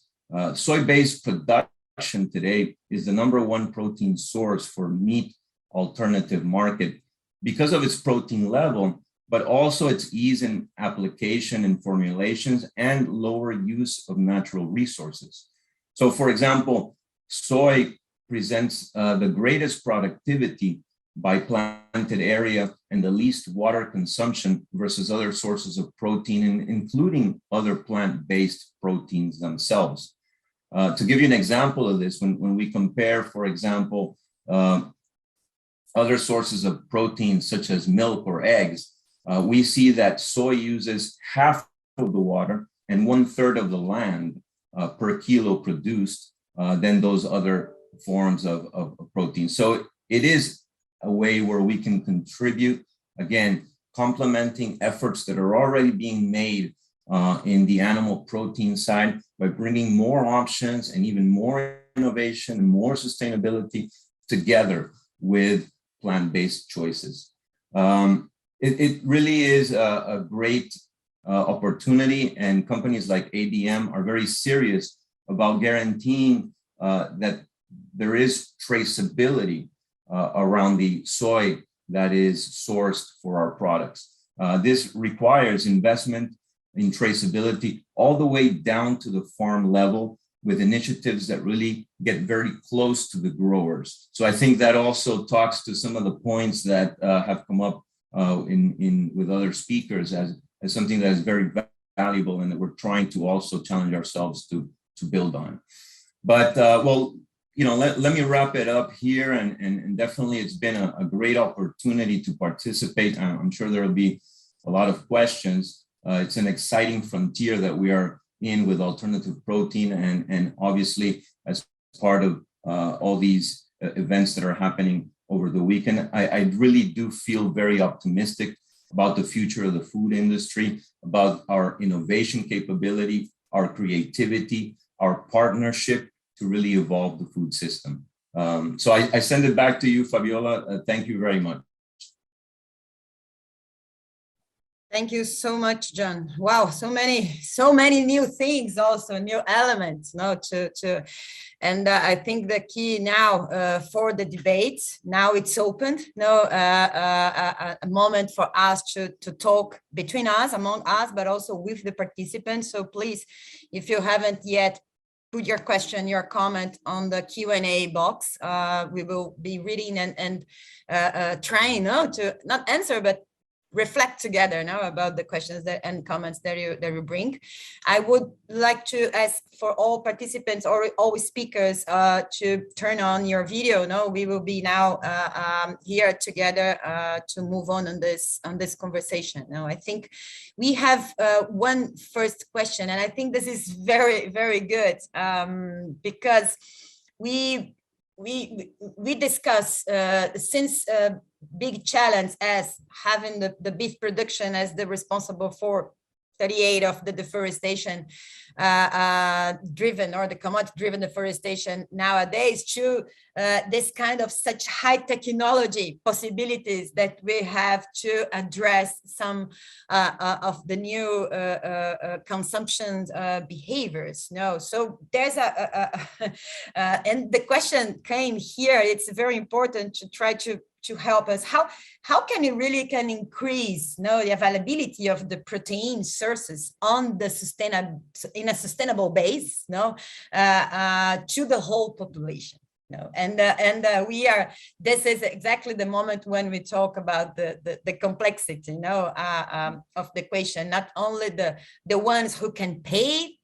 Soy-based production today is the #1 protein source for meat alternative market because of its protein level, but also its ease in application and formulations and lower use of natural resources. So for example, soy presents the greatest productivity by planted area and the least water consumption versus other sources of protein, including other plant-based proteins themselves. To give you an example of this, when we compare, for example, other sources of protein such as milk or eggs, we see that soy uses half of the water and 1/3 of the land per kilo produced than those other forms of protein. So it is a way where we can contribute, again, complementing efforts that are already being made in the animal protein side by bringing more options and even more innovation and more sustainability together with plant-based choices. It really is a great opportunity, and companies like ADM are very serious about guaranteeing that there is traceability around the soy that is sourced for our products. This requires investment in traceability all the way down to the farm level with initiatives that really get very close to the growers. So I think that also talks to some of the points that have come up with other speakers as something that is very valuable and that we're trying to also challenge ourselves to build on. But well, you know, let me wrap it up here, and definitely it's been a great opportunity to participate. I'm sure there will be a lot of questions. It's an exciting frontier that we are in with alternative protein, and obviously as part of all these events that are happening over the weekend, I really do feel very optimistic about the future of the food industry, about our innovation capability, our creativity, our partnership to really evolve the food system. So I send it back to you, Fabiola. Thank you very much. Thank you so much, John. Wow, so many new things, also new elements, no, and I think the key now for the debate, now it's open, no, a moment for us to talk between us, among us, but also with the participants. So please, if you haven't yet, put your question, your comment on the Q&A box. We will be reading and trying, no, to not answer, but reflect together now about the questions and comments that you bring. I would like to ask for all participants or all speakers to turn on your video. No, we will be now here together to move on this conversation. Now, I think we have one first question, and I think this is very, very good because we discuss since big challenge as having the beef production as the responsible for 38 of the deforestation driven, or the commodity driven deforestation nowadays, to this kind of such high technology possibilities that we have to address some of the new consumption behaviors. No, so there's and the question came here. It's very important to try to help us. How can you really increase the availability of the protein sources on the in a sustainable base to the whole population? And this is exactly the moment when we talk about the complexity of the equation. Not only the ones who can pay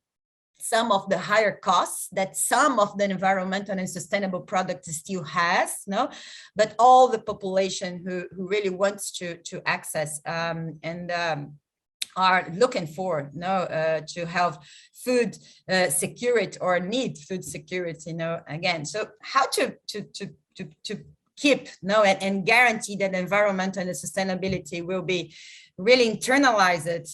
some of the higher costs that some of the environmental and sustainable products still has, but all the population who really wants to access and are looking for to have food security or need food security. Again, so how to keep and guarantee that environmental and sustainability will be really internalize it,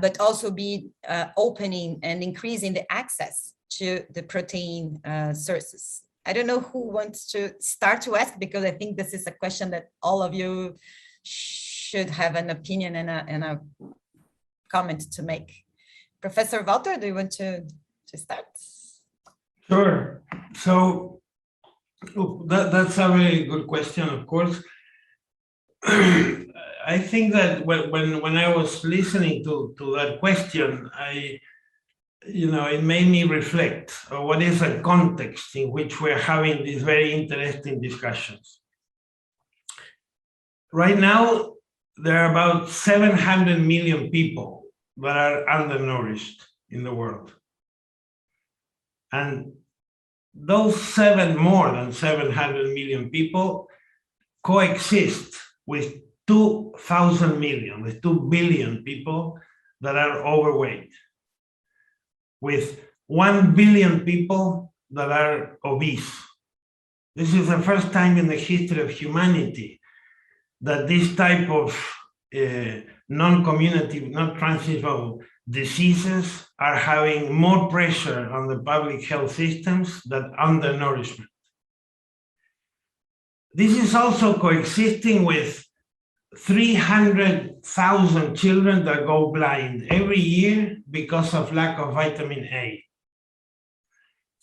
but also be opening and increasing the access to the protein sources. I don't know who wants to start to ask, because I think this is a question that all of you should have an opinion and a comment to make. Professor Walter, do you want to start? Sure. So that's a very good question, of course. I think that when I was listening to that question, it made me reflect on what is the context in which we're having these very interesting discussions. Right now, there are about 700 million people that are undernourished in the world. And those more than 700 million people coexist with 2,000 million, with 2 billion people that are overweight, with 1 billion people that are obese. This is the first time in the history of humanity that this type of non-communicable, not transmissible diseases are having more pressure on the public health systems than undernourishment. This is also coexisting with 300,000 children that go blind every year because of lack of vitamin A.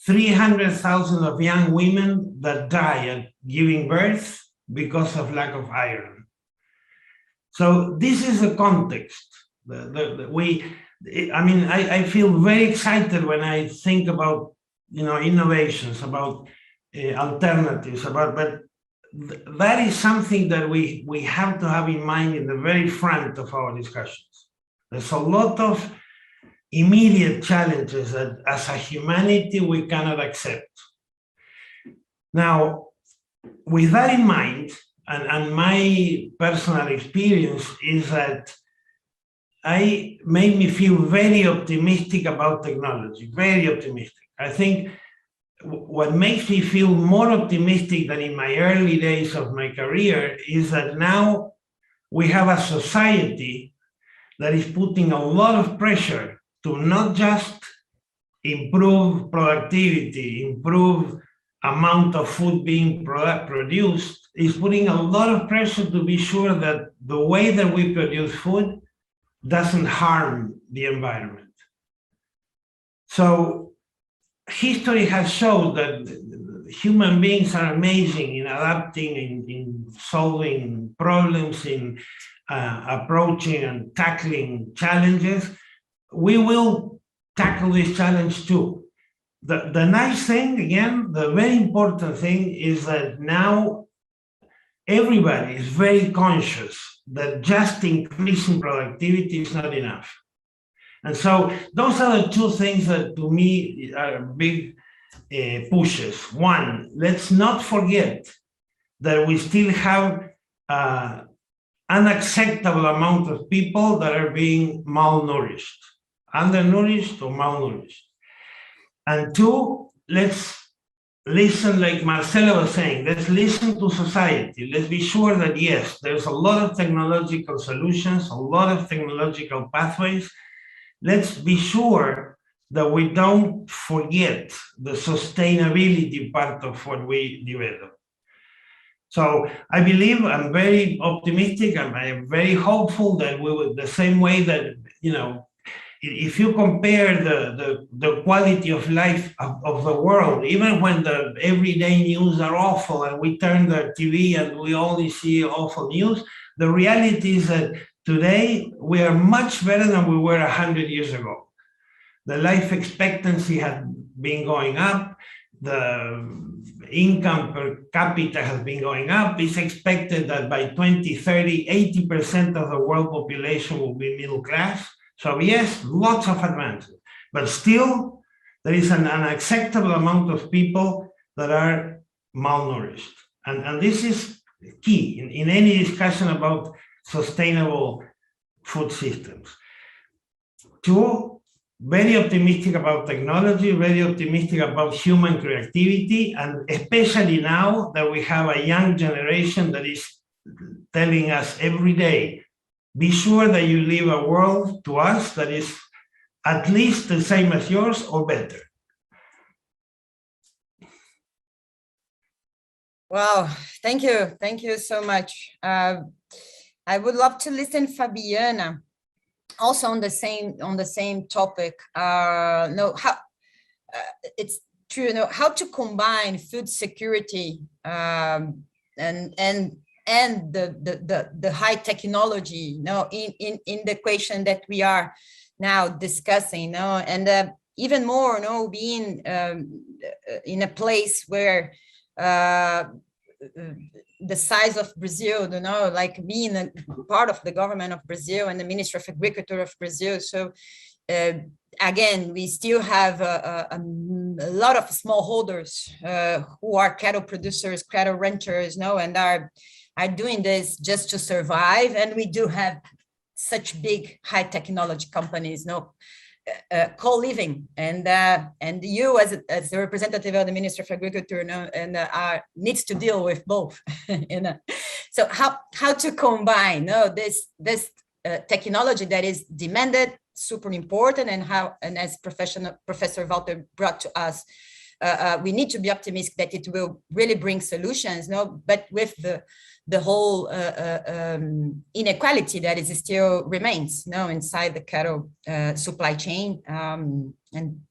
300,000 of young women that die at giving birth because of lack of iron. So this is the context. I feel very excited when I think about innovations, about alternatives, but that is something that we have to have in mind in the very front of our discussions. There's a lot of immediate challenges that as a humanity we cannot accept. Now, with that in mind, and my personal experience is that made me feel very optimistic about technology, very optimistic. I think what makes me feel more optimistic than in my early days of my career is that now we have a society that is putting a lot of pressure to not just improve productivity, improve amount of food being produced, is putting a lot of pressure to be sure that the way that we produce food doesn't harm the environment. So history has shown that human beings are amazing in adapting, in solving problems, in approaching and tackling challenges. We will tackle this challenge too. The nice thing, again, the very important thing is that now everybody is very conscious that just increasing productivity is not enough. And so those are the two things that to me are big pushes. One, let's not forget that we still have unacceptable amount of people that are being malnourished, undernourished or malnourished. And two, let's listen, like Marcela was saying, let's listen to society. Let's be sure that yes, there's a lot of technological solutions, a lot of technological pathways. Let's be sure that we don't forget the sustainability part of what we develop. So I believe I'm very optimistic and I am very hopeful that we will, the same way that, you know, if you compare the quality of life of the world, even when the everyday news are awful and we turn the TV and we only see awful news, the reality is that today we are much better than we were 100 years ago. The life expectancy has been going up. The income per capita has been going up. It's expected that by 2030, 80% of the world population will be middle class. So yes, lots of advances, but still there is an unacceptable amount of people that are malnourished. And this is key in any discussion about sustainable food systems. Two, very optimistic about technology, very optimistic about human creativity, and especially now that we have a young generation that is telling us every day, be sure that you leave a world to us that is at least the same as yours or better. Wow, thank you. Thank you so much. I would love to listen Fabiana, also on the same topic. It's true, how to combine food security and the high technology, in the equation that we are now discussing, and even more, being in a place where the size of Brazil, like being a part of the government of Brazil and the Ministry of Agriculture of Brazil. So again, we still have a lot of smallholders who are cattle producers, cattle ranchers, and are doing this just to survive. And we do have such big high technology companies, co-living, and you as the representative of the Ministry of Agriculture, needs to deal with both. So how to combine this technology that is demanded, super important, and as Professor Walter brought to us, we need to be optimistic that it will really bring solutions, but with the whole inequality that is still remains inside the cattle supply chain, and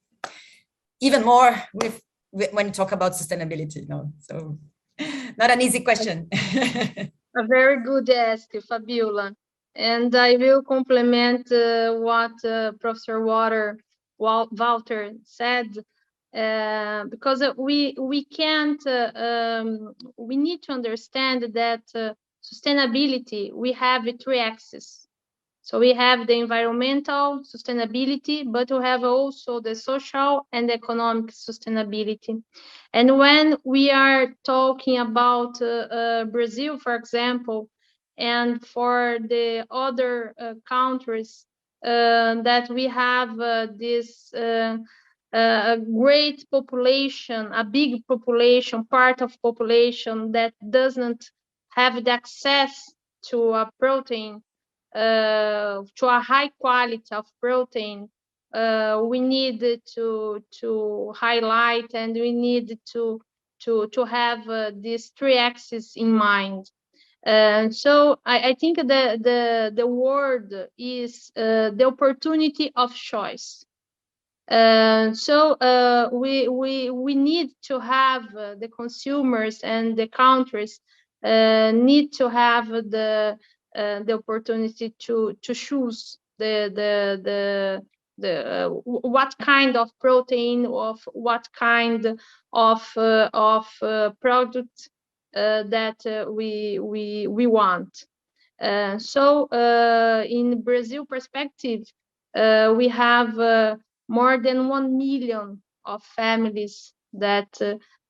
even more when you talk about sustainability. So not an easy question. A very good ask, Fabiola. And I will complement what Professor Walter said, because we can't, we need to understand that sustainability, we have 3 axes. So we have the environmental sustainability, but we have also the social and economic sustainability. And when we are talking about Brazil, for example, and for the other countries, that we have this a great population, a big population, part of population that doesn't have the access to a protein, to a high quality of protein. We need to highlight, and we need to have these 3 axes in mind. So I think the word is the opportunity of choice. So we need to have the consumers and the countries need to have the opportunity to choose what kind of protein, of what kind of product that we want. So in Brazil perspective, we have more than 1 million of families that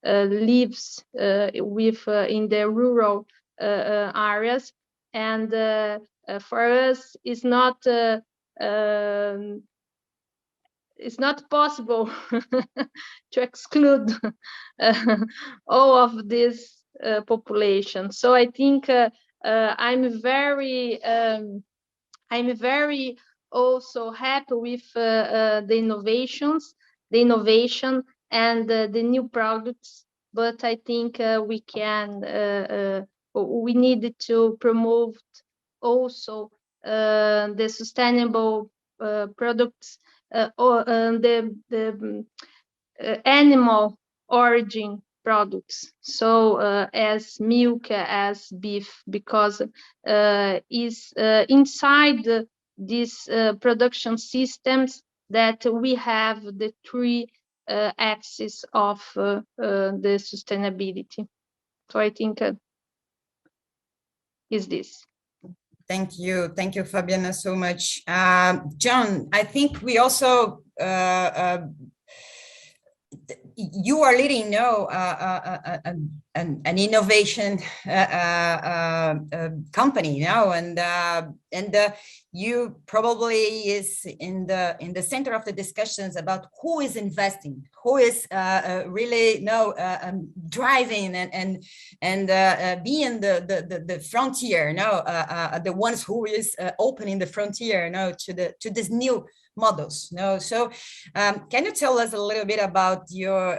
lives with in the rural areas, and for us it's not possible to exclude all of this population. So I think I'm very also happy with the innovation and the new products. But I think we need to promote also the sustainable products or the animal origin products, so as milk, as beef, because is inside these production systems that we have the three axes of the sustainability. So I think is this. Thank you, Fabiana, so much. John, I think we also you are leading an innovation company now, and you probably is in the center of the discussions about who is investing, who is really driving and being the frontier, the ones who is opening the frontier to this new models. So can you tell us a little bit about your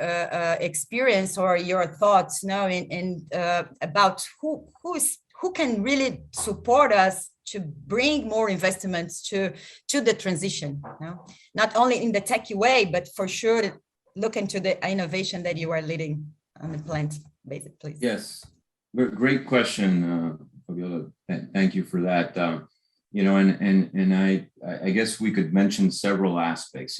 experience or your thoughts about who can really support us to bring more investments to the transition, not only in the techie way, but for sure to look into the innovation that you are leading on the plant basis, please. Yes, great question, Fabiola. Thank you for that. And I guess we could mention several aspects.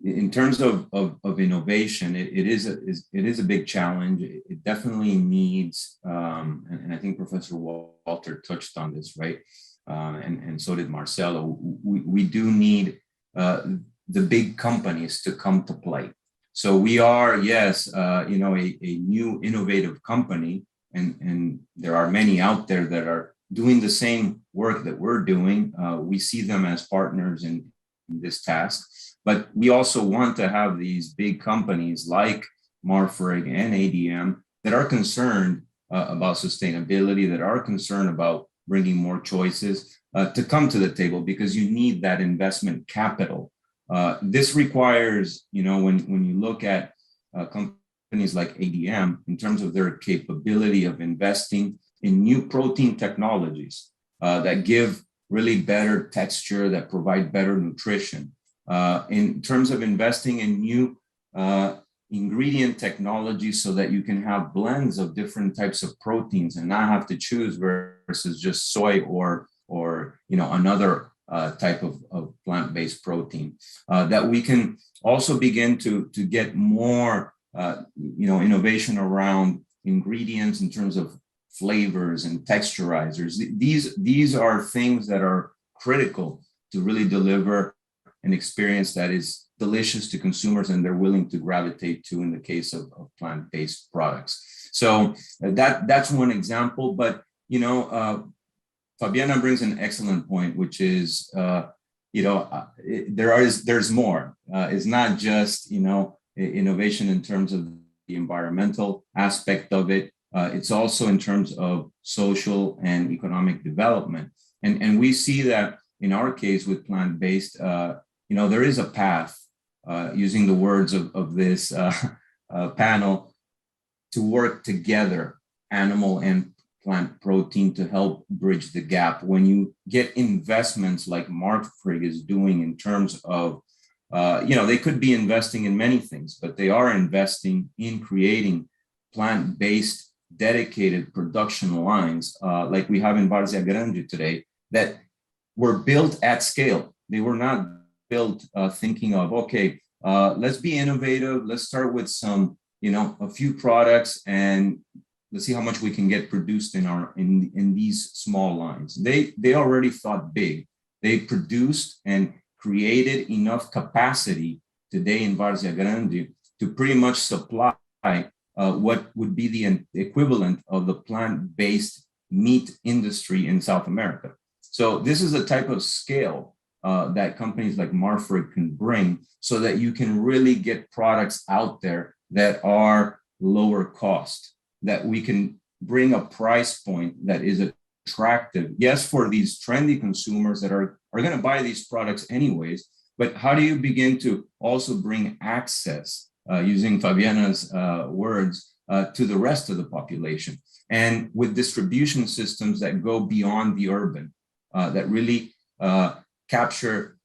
In terms of innovation, it is a big challenge. It definitely needs, and I think Professor Walter touched on this, right? And so did Marcelo. We do need the big companies to come to play. So we are, yes, a new innovative company, and there are many out there that are doing the same work that we're doing. We see them as partners in this task, but we also want to have these big companies like Marfrig and ADM that are concerned about sustainability, that are concerned about bringing more choices to come to the table, because you need that investment capital. This requires, when you look at companies like ADM, in terms of their capability of investing in new protein technologies that give really better texture, that provide better nutrition. In terms of investing in new ingredient technologies so that you can have blends of different types of proteins and not have to choose versus just soy or another type of plant-based protein. That we can also begin to get more innovation around ingredients in terms of flavors and texturizers. These are things that are critical to really deliver an experience that is delicious to consumers and they're willing to gravitate to in the case of plant-based products. So that's one example, but Fabiana brings an excellent point, which is there's more. It's not just innovation in terms of the environmental aspect of it. It's also in terms of social and economic development. And we see that in our case with plant-based, there is a path, using the words of this panel, to work together, animal and plant protein to help bridge the gap. When you get investments like Marfrig is doing in terms of, they could be investing in many things, but they are investing in creating plant-based dedicated production lines like we have in Várzea Grande today that were built at scale. They were not built thinking of, okay, let's be innovative. Let's start with some, a few products and let's see how much we can get produced in these small lines. They already thought big. They produced and created enough capacity today in Várzea Grande to pretty much supply what would be the equivalent of the plant-based meat industry in South America. So this is a type of scale that companies like Marfrig can bring so that you can really get products out there that are lower cost, that we can bring a price point that is attractive. Yes, for these trendy consumers that are going to buy these products anyways, but how do you begin to also bring access, using Fabiana's words, to the rest of the population? And with distribution systems that go beyond the urban, that really capture,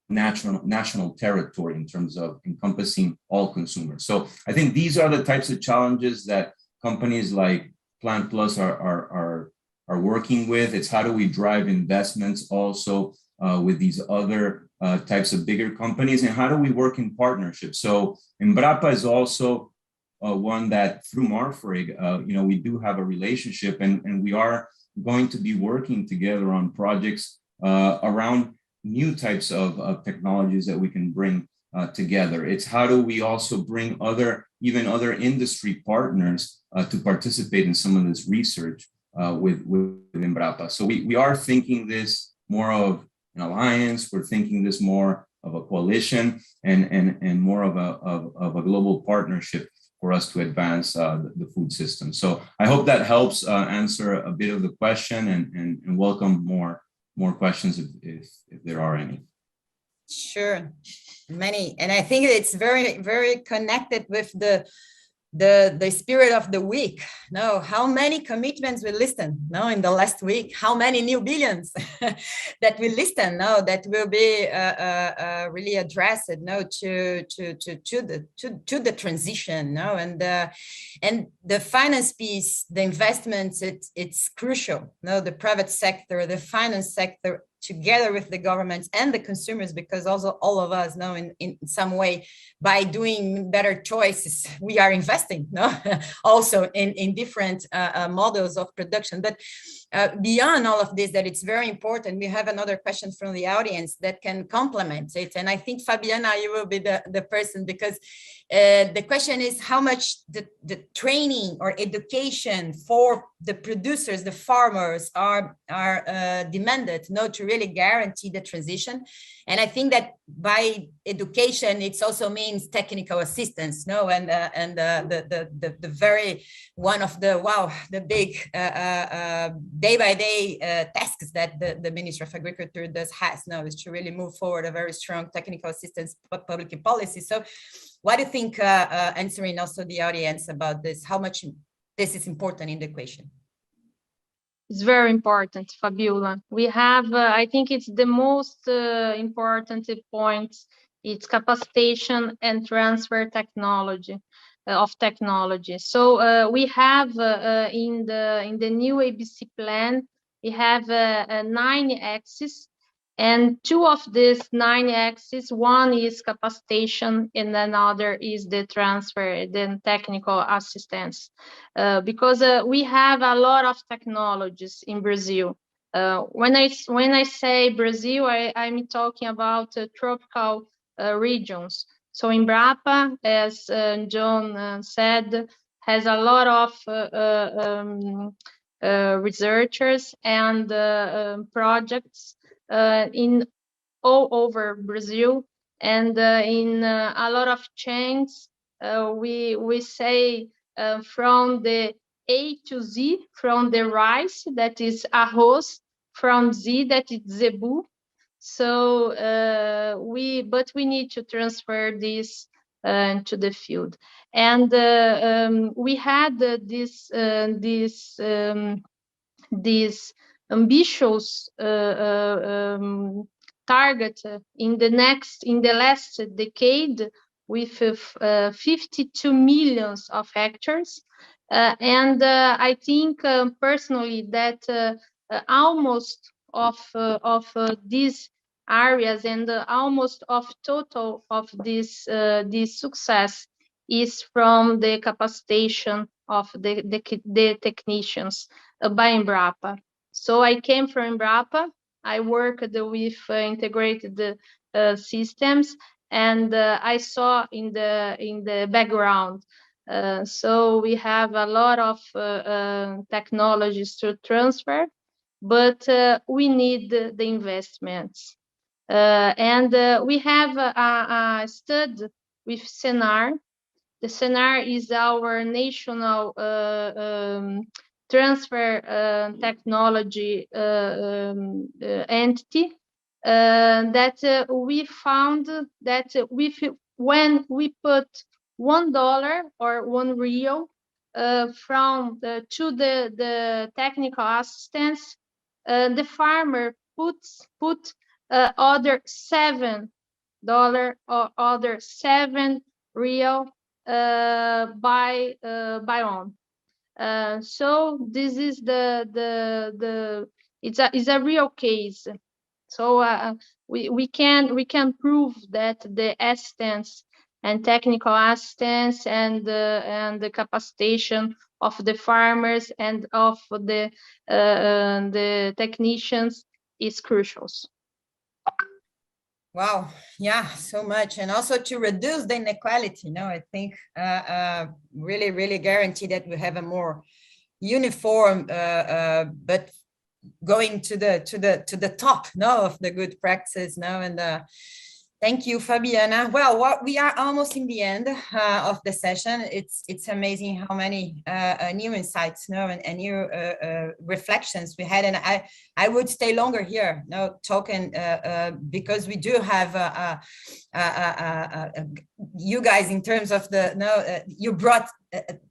national territory in terms of encompassing all consumers. So I think these are the types of challenges that companies like Plant Plus are working with. It's how do we drive investments also with these other types of bigger companies, and how do we work in partnership? So Embrapa is also one that through Marfrig, we do have a relationship, and we are going to be working together on projects around new types of technologies that we can bring together. It's how do we also bring even other industry partners to participate in some of this research with Embrapa. So we are thinking this more of an alliance. We're thinking this more of a coalition and more of a global partnership for us to advance the food system. So I hope that helps answer a bit of the question, and welcome more questions if there are any. Sure, many. And I think it's very, very connected with the spirit of the week. No, how many commitments we listen no in the last week? How many new billions that we listen no that will be really addressed no to the transition no and the finance piece, the investments, it's crucial. No, the private sector, the finance sector, together with the governments and the consumers, because also all of us know in some way by doing better choices, we are investing no? also in different models of production. But beyond all of this, that it's very important, we have another question from the audience that can complement it. And I think, Fabiana, you will be the person, because the question is how much the training or education for the producers, the farmers are demanded no, to really guarantee the transition. And I think that by education, it also means technical assistance, no, and the very one of the big day-by-day tasks that the Ministry of Agriculture has now is to really move forward a very strong technical assistance public policy. So what do you think, answering also the audience about this, how much this is important in the equation? It's very important, Fabiola. We have, I think it's the most important points. It's capacitation and transfer technology of technology. So we have in the new ABC plan, we have 9 axes, and 2 of these 9 axes, one is capacitation and another is the transfer, then technical assistance. Because we have a lot of technologies in Brazil. When I say Brazil, I'm talking about tropical regions. So Embrapa, as John said, has a lot of researchers and projects in all over Brazil, and in a lot of chains. We say from the A to Z, from the rice that is arroz, from Z that is zebu. So we need to transfer this into the field. And we had this ambitious target in the last decade with 52 millions of hectares. And I think personally that almost of these areas and almost of total of this success is from the capacitation of the technicians by Embrapa. So I came from Embrapa. I worked with integrated systems, and I saw in the background. So we have a lot of technologies to transfer, but we need the investments. And we have a study with CENAR. The CENAR is our national transfer technology entity that we found that when we put $1 or R1 from to the technical assistance, the farmer put other $7 or other R7 by own. So this is it's a real case. So we can prove that the assistance and technical assistance and the capacitation of the farmers and of the technicians is crucial. Wow, yeah, so much. And also to reduce the inequality, I think really, really guarantee that we have a more uniform, but going to the top of the good practices and thank you, Fabiana. Well, we are almost in the end of the session. It's amazing how many new insights and new reflections we had, and I would stay longer here talking because we do have you guys in terms of you brought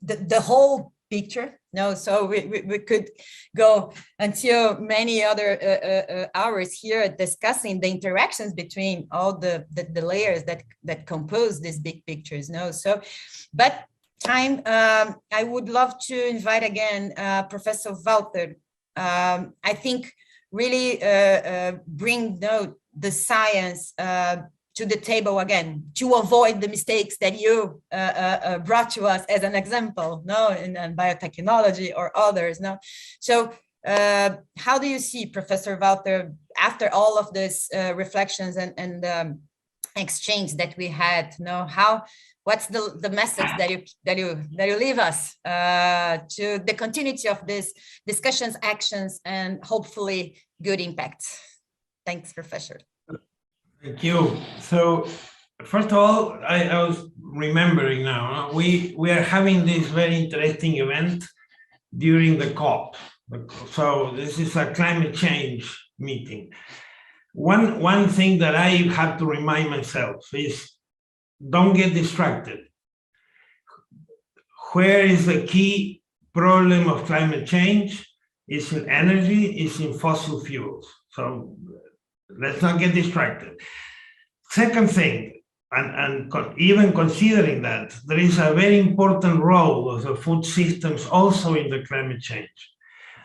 the whole picture. So we could go until many other hours here discussing the interactions between all the layers that compose these big pictures. So, but time, I would love to invite again Professor Walter. I think really bring the science to the table again, to avoid the mistakes that you brought to us as an example, in biotechnology or others. So how do you see, Professor Walter, after all of this reflections and exchange that we had? What's the message that you leave us to the continuity of this discussions, actions, and hopefully good impact? Thanks, Professor. Thank you. So, first of all, I was remembering now, we are having this very interesting event during the COP. So this is a climate change meeting. One thing that I have to remind myself is don't get distracted. Where is the key problem of climate change? It's in energy, it's in fossil fuels. So let's not get distracted. Second thing, and even considering that, there is a very important role of the food systems also in the climate change.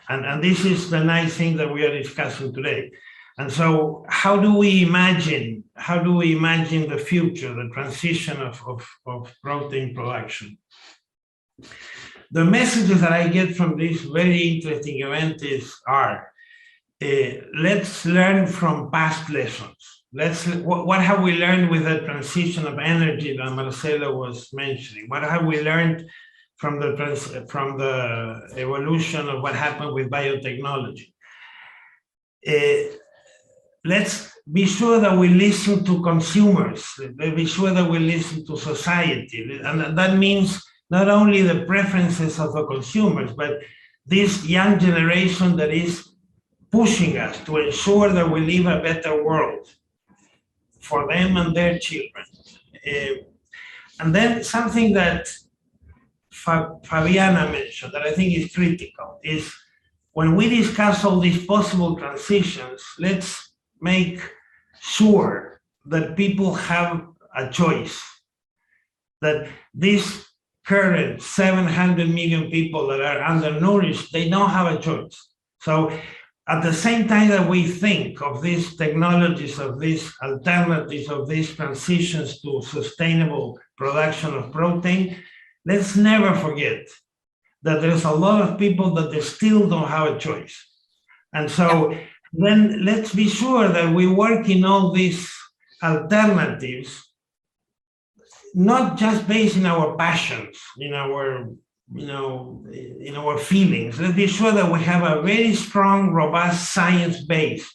And this is the nice thing that we are discussing today. And so how do we imagine the future, the transition of protein production? The messages that I get from this very interesting event are, let's learn from past lessons. What have we learned with the transition of energy that Marcelo was mentioning? What have we learned from the evolution of what happened with biotechnology? Let's be sure that we listen to consumers. Let's be sure that we listen to society. And that means not only the preferences of the consumers, but this young generation that is pushing us to ensure that we live a better world for them and their children. And then something that Fabiana mentioned that I think is critical is when we discuss all these possible transitions, let's make sure that people have a choice, that these current 700 million people that are undernourished, they don't have a choice. So at the same time that we think of these technologies, of these alternatives, of these transitions to sustainable production of protein, let's never forget that there's a lot of people that they still don't have a choice. And so then let's be sure that we work in all these alternatives, not just based in our passions, in our, in our feelings. Let's be sure that we have a very strong, robust science base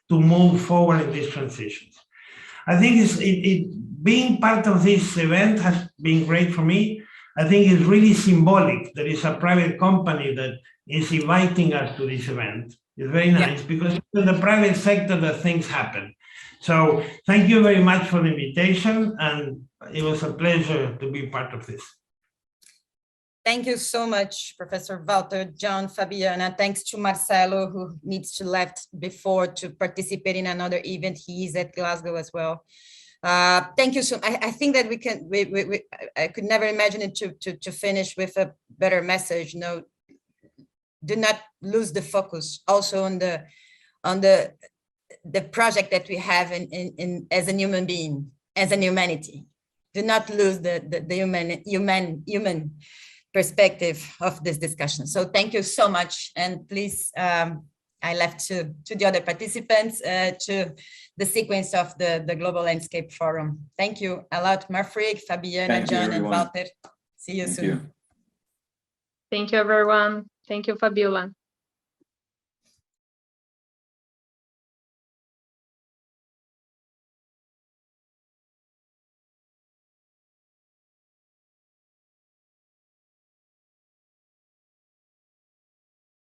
to move forward in these transitions. I think being part of this event has been great for me. I think it's really symbolic. There is a private company that is inviting us to this event. It's very nice because in the private sector that things happen. So thank you very much for the invitation, and it was a pleasure to be part of this. Thank you so much, Professor Walter, John, Fabiana. Thanks to Marcelo, who needs to left before to participate in another event. He is at Glasgow as well. Thank you. So I think that I could never imagine it to finish with a better message. No, do not lose the focus also on the project that we have in as a human being, as an humanity. Do not lose the human perspective of this discussion. So thank you so much. And please, I left to the other participants to the sequence of the Global Landscape Forum. Thank you a lot, Marfrig, Fabiana, John, and Walter. See you soon. Thank you, everyone. Thank you, Fabiola.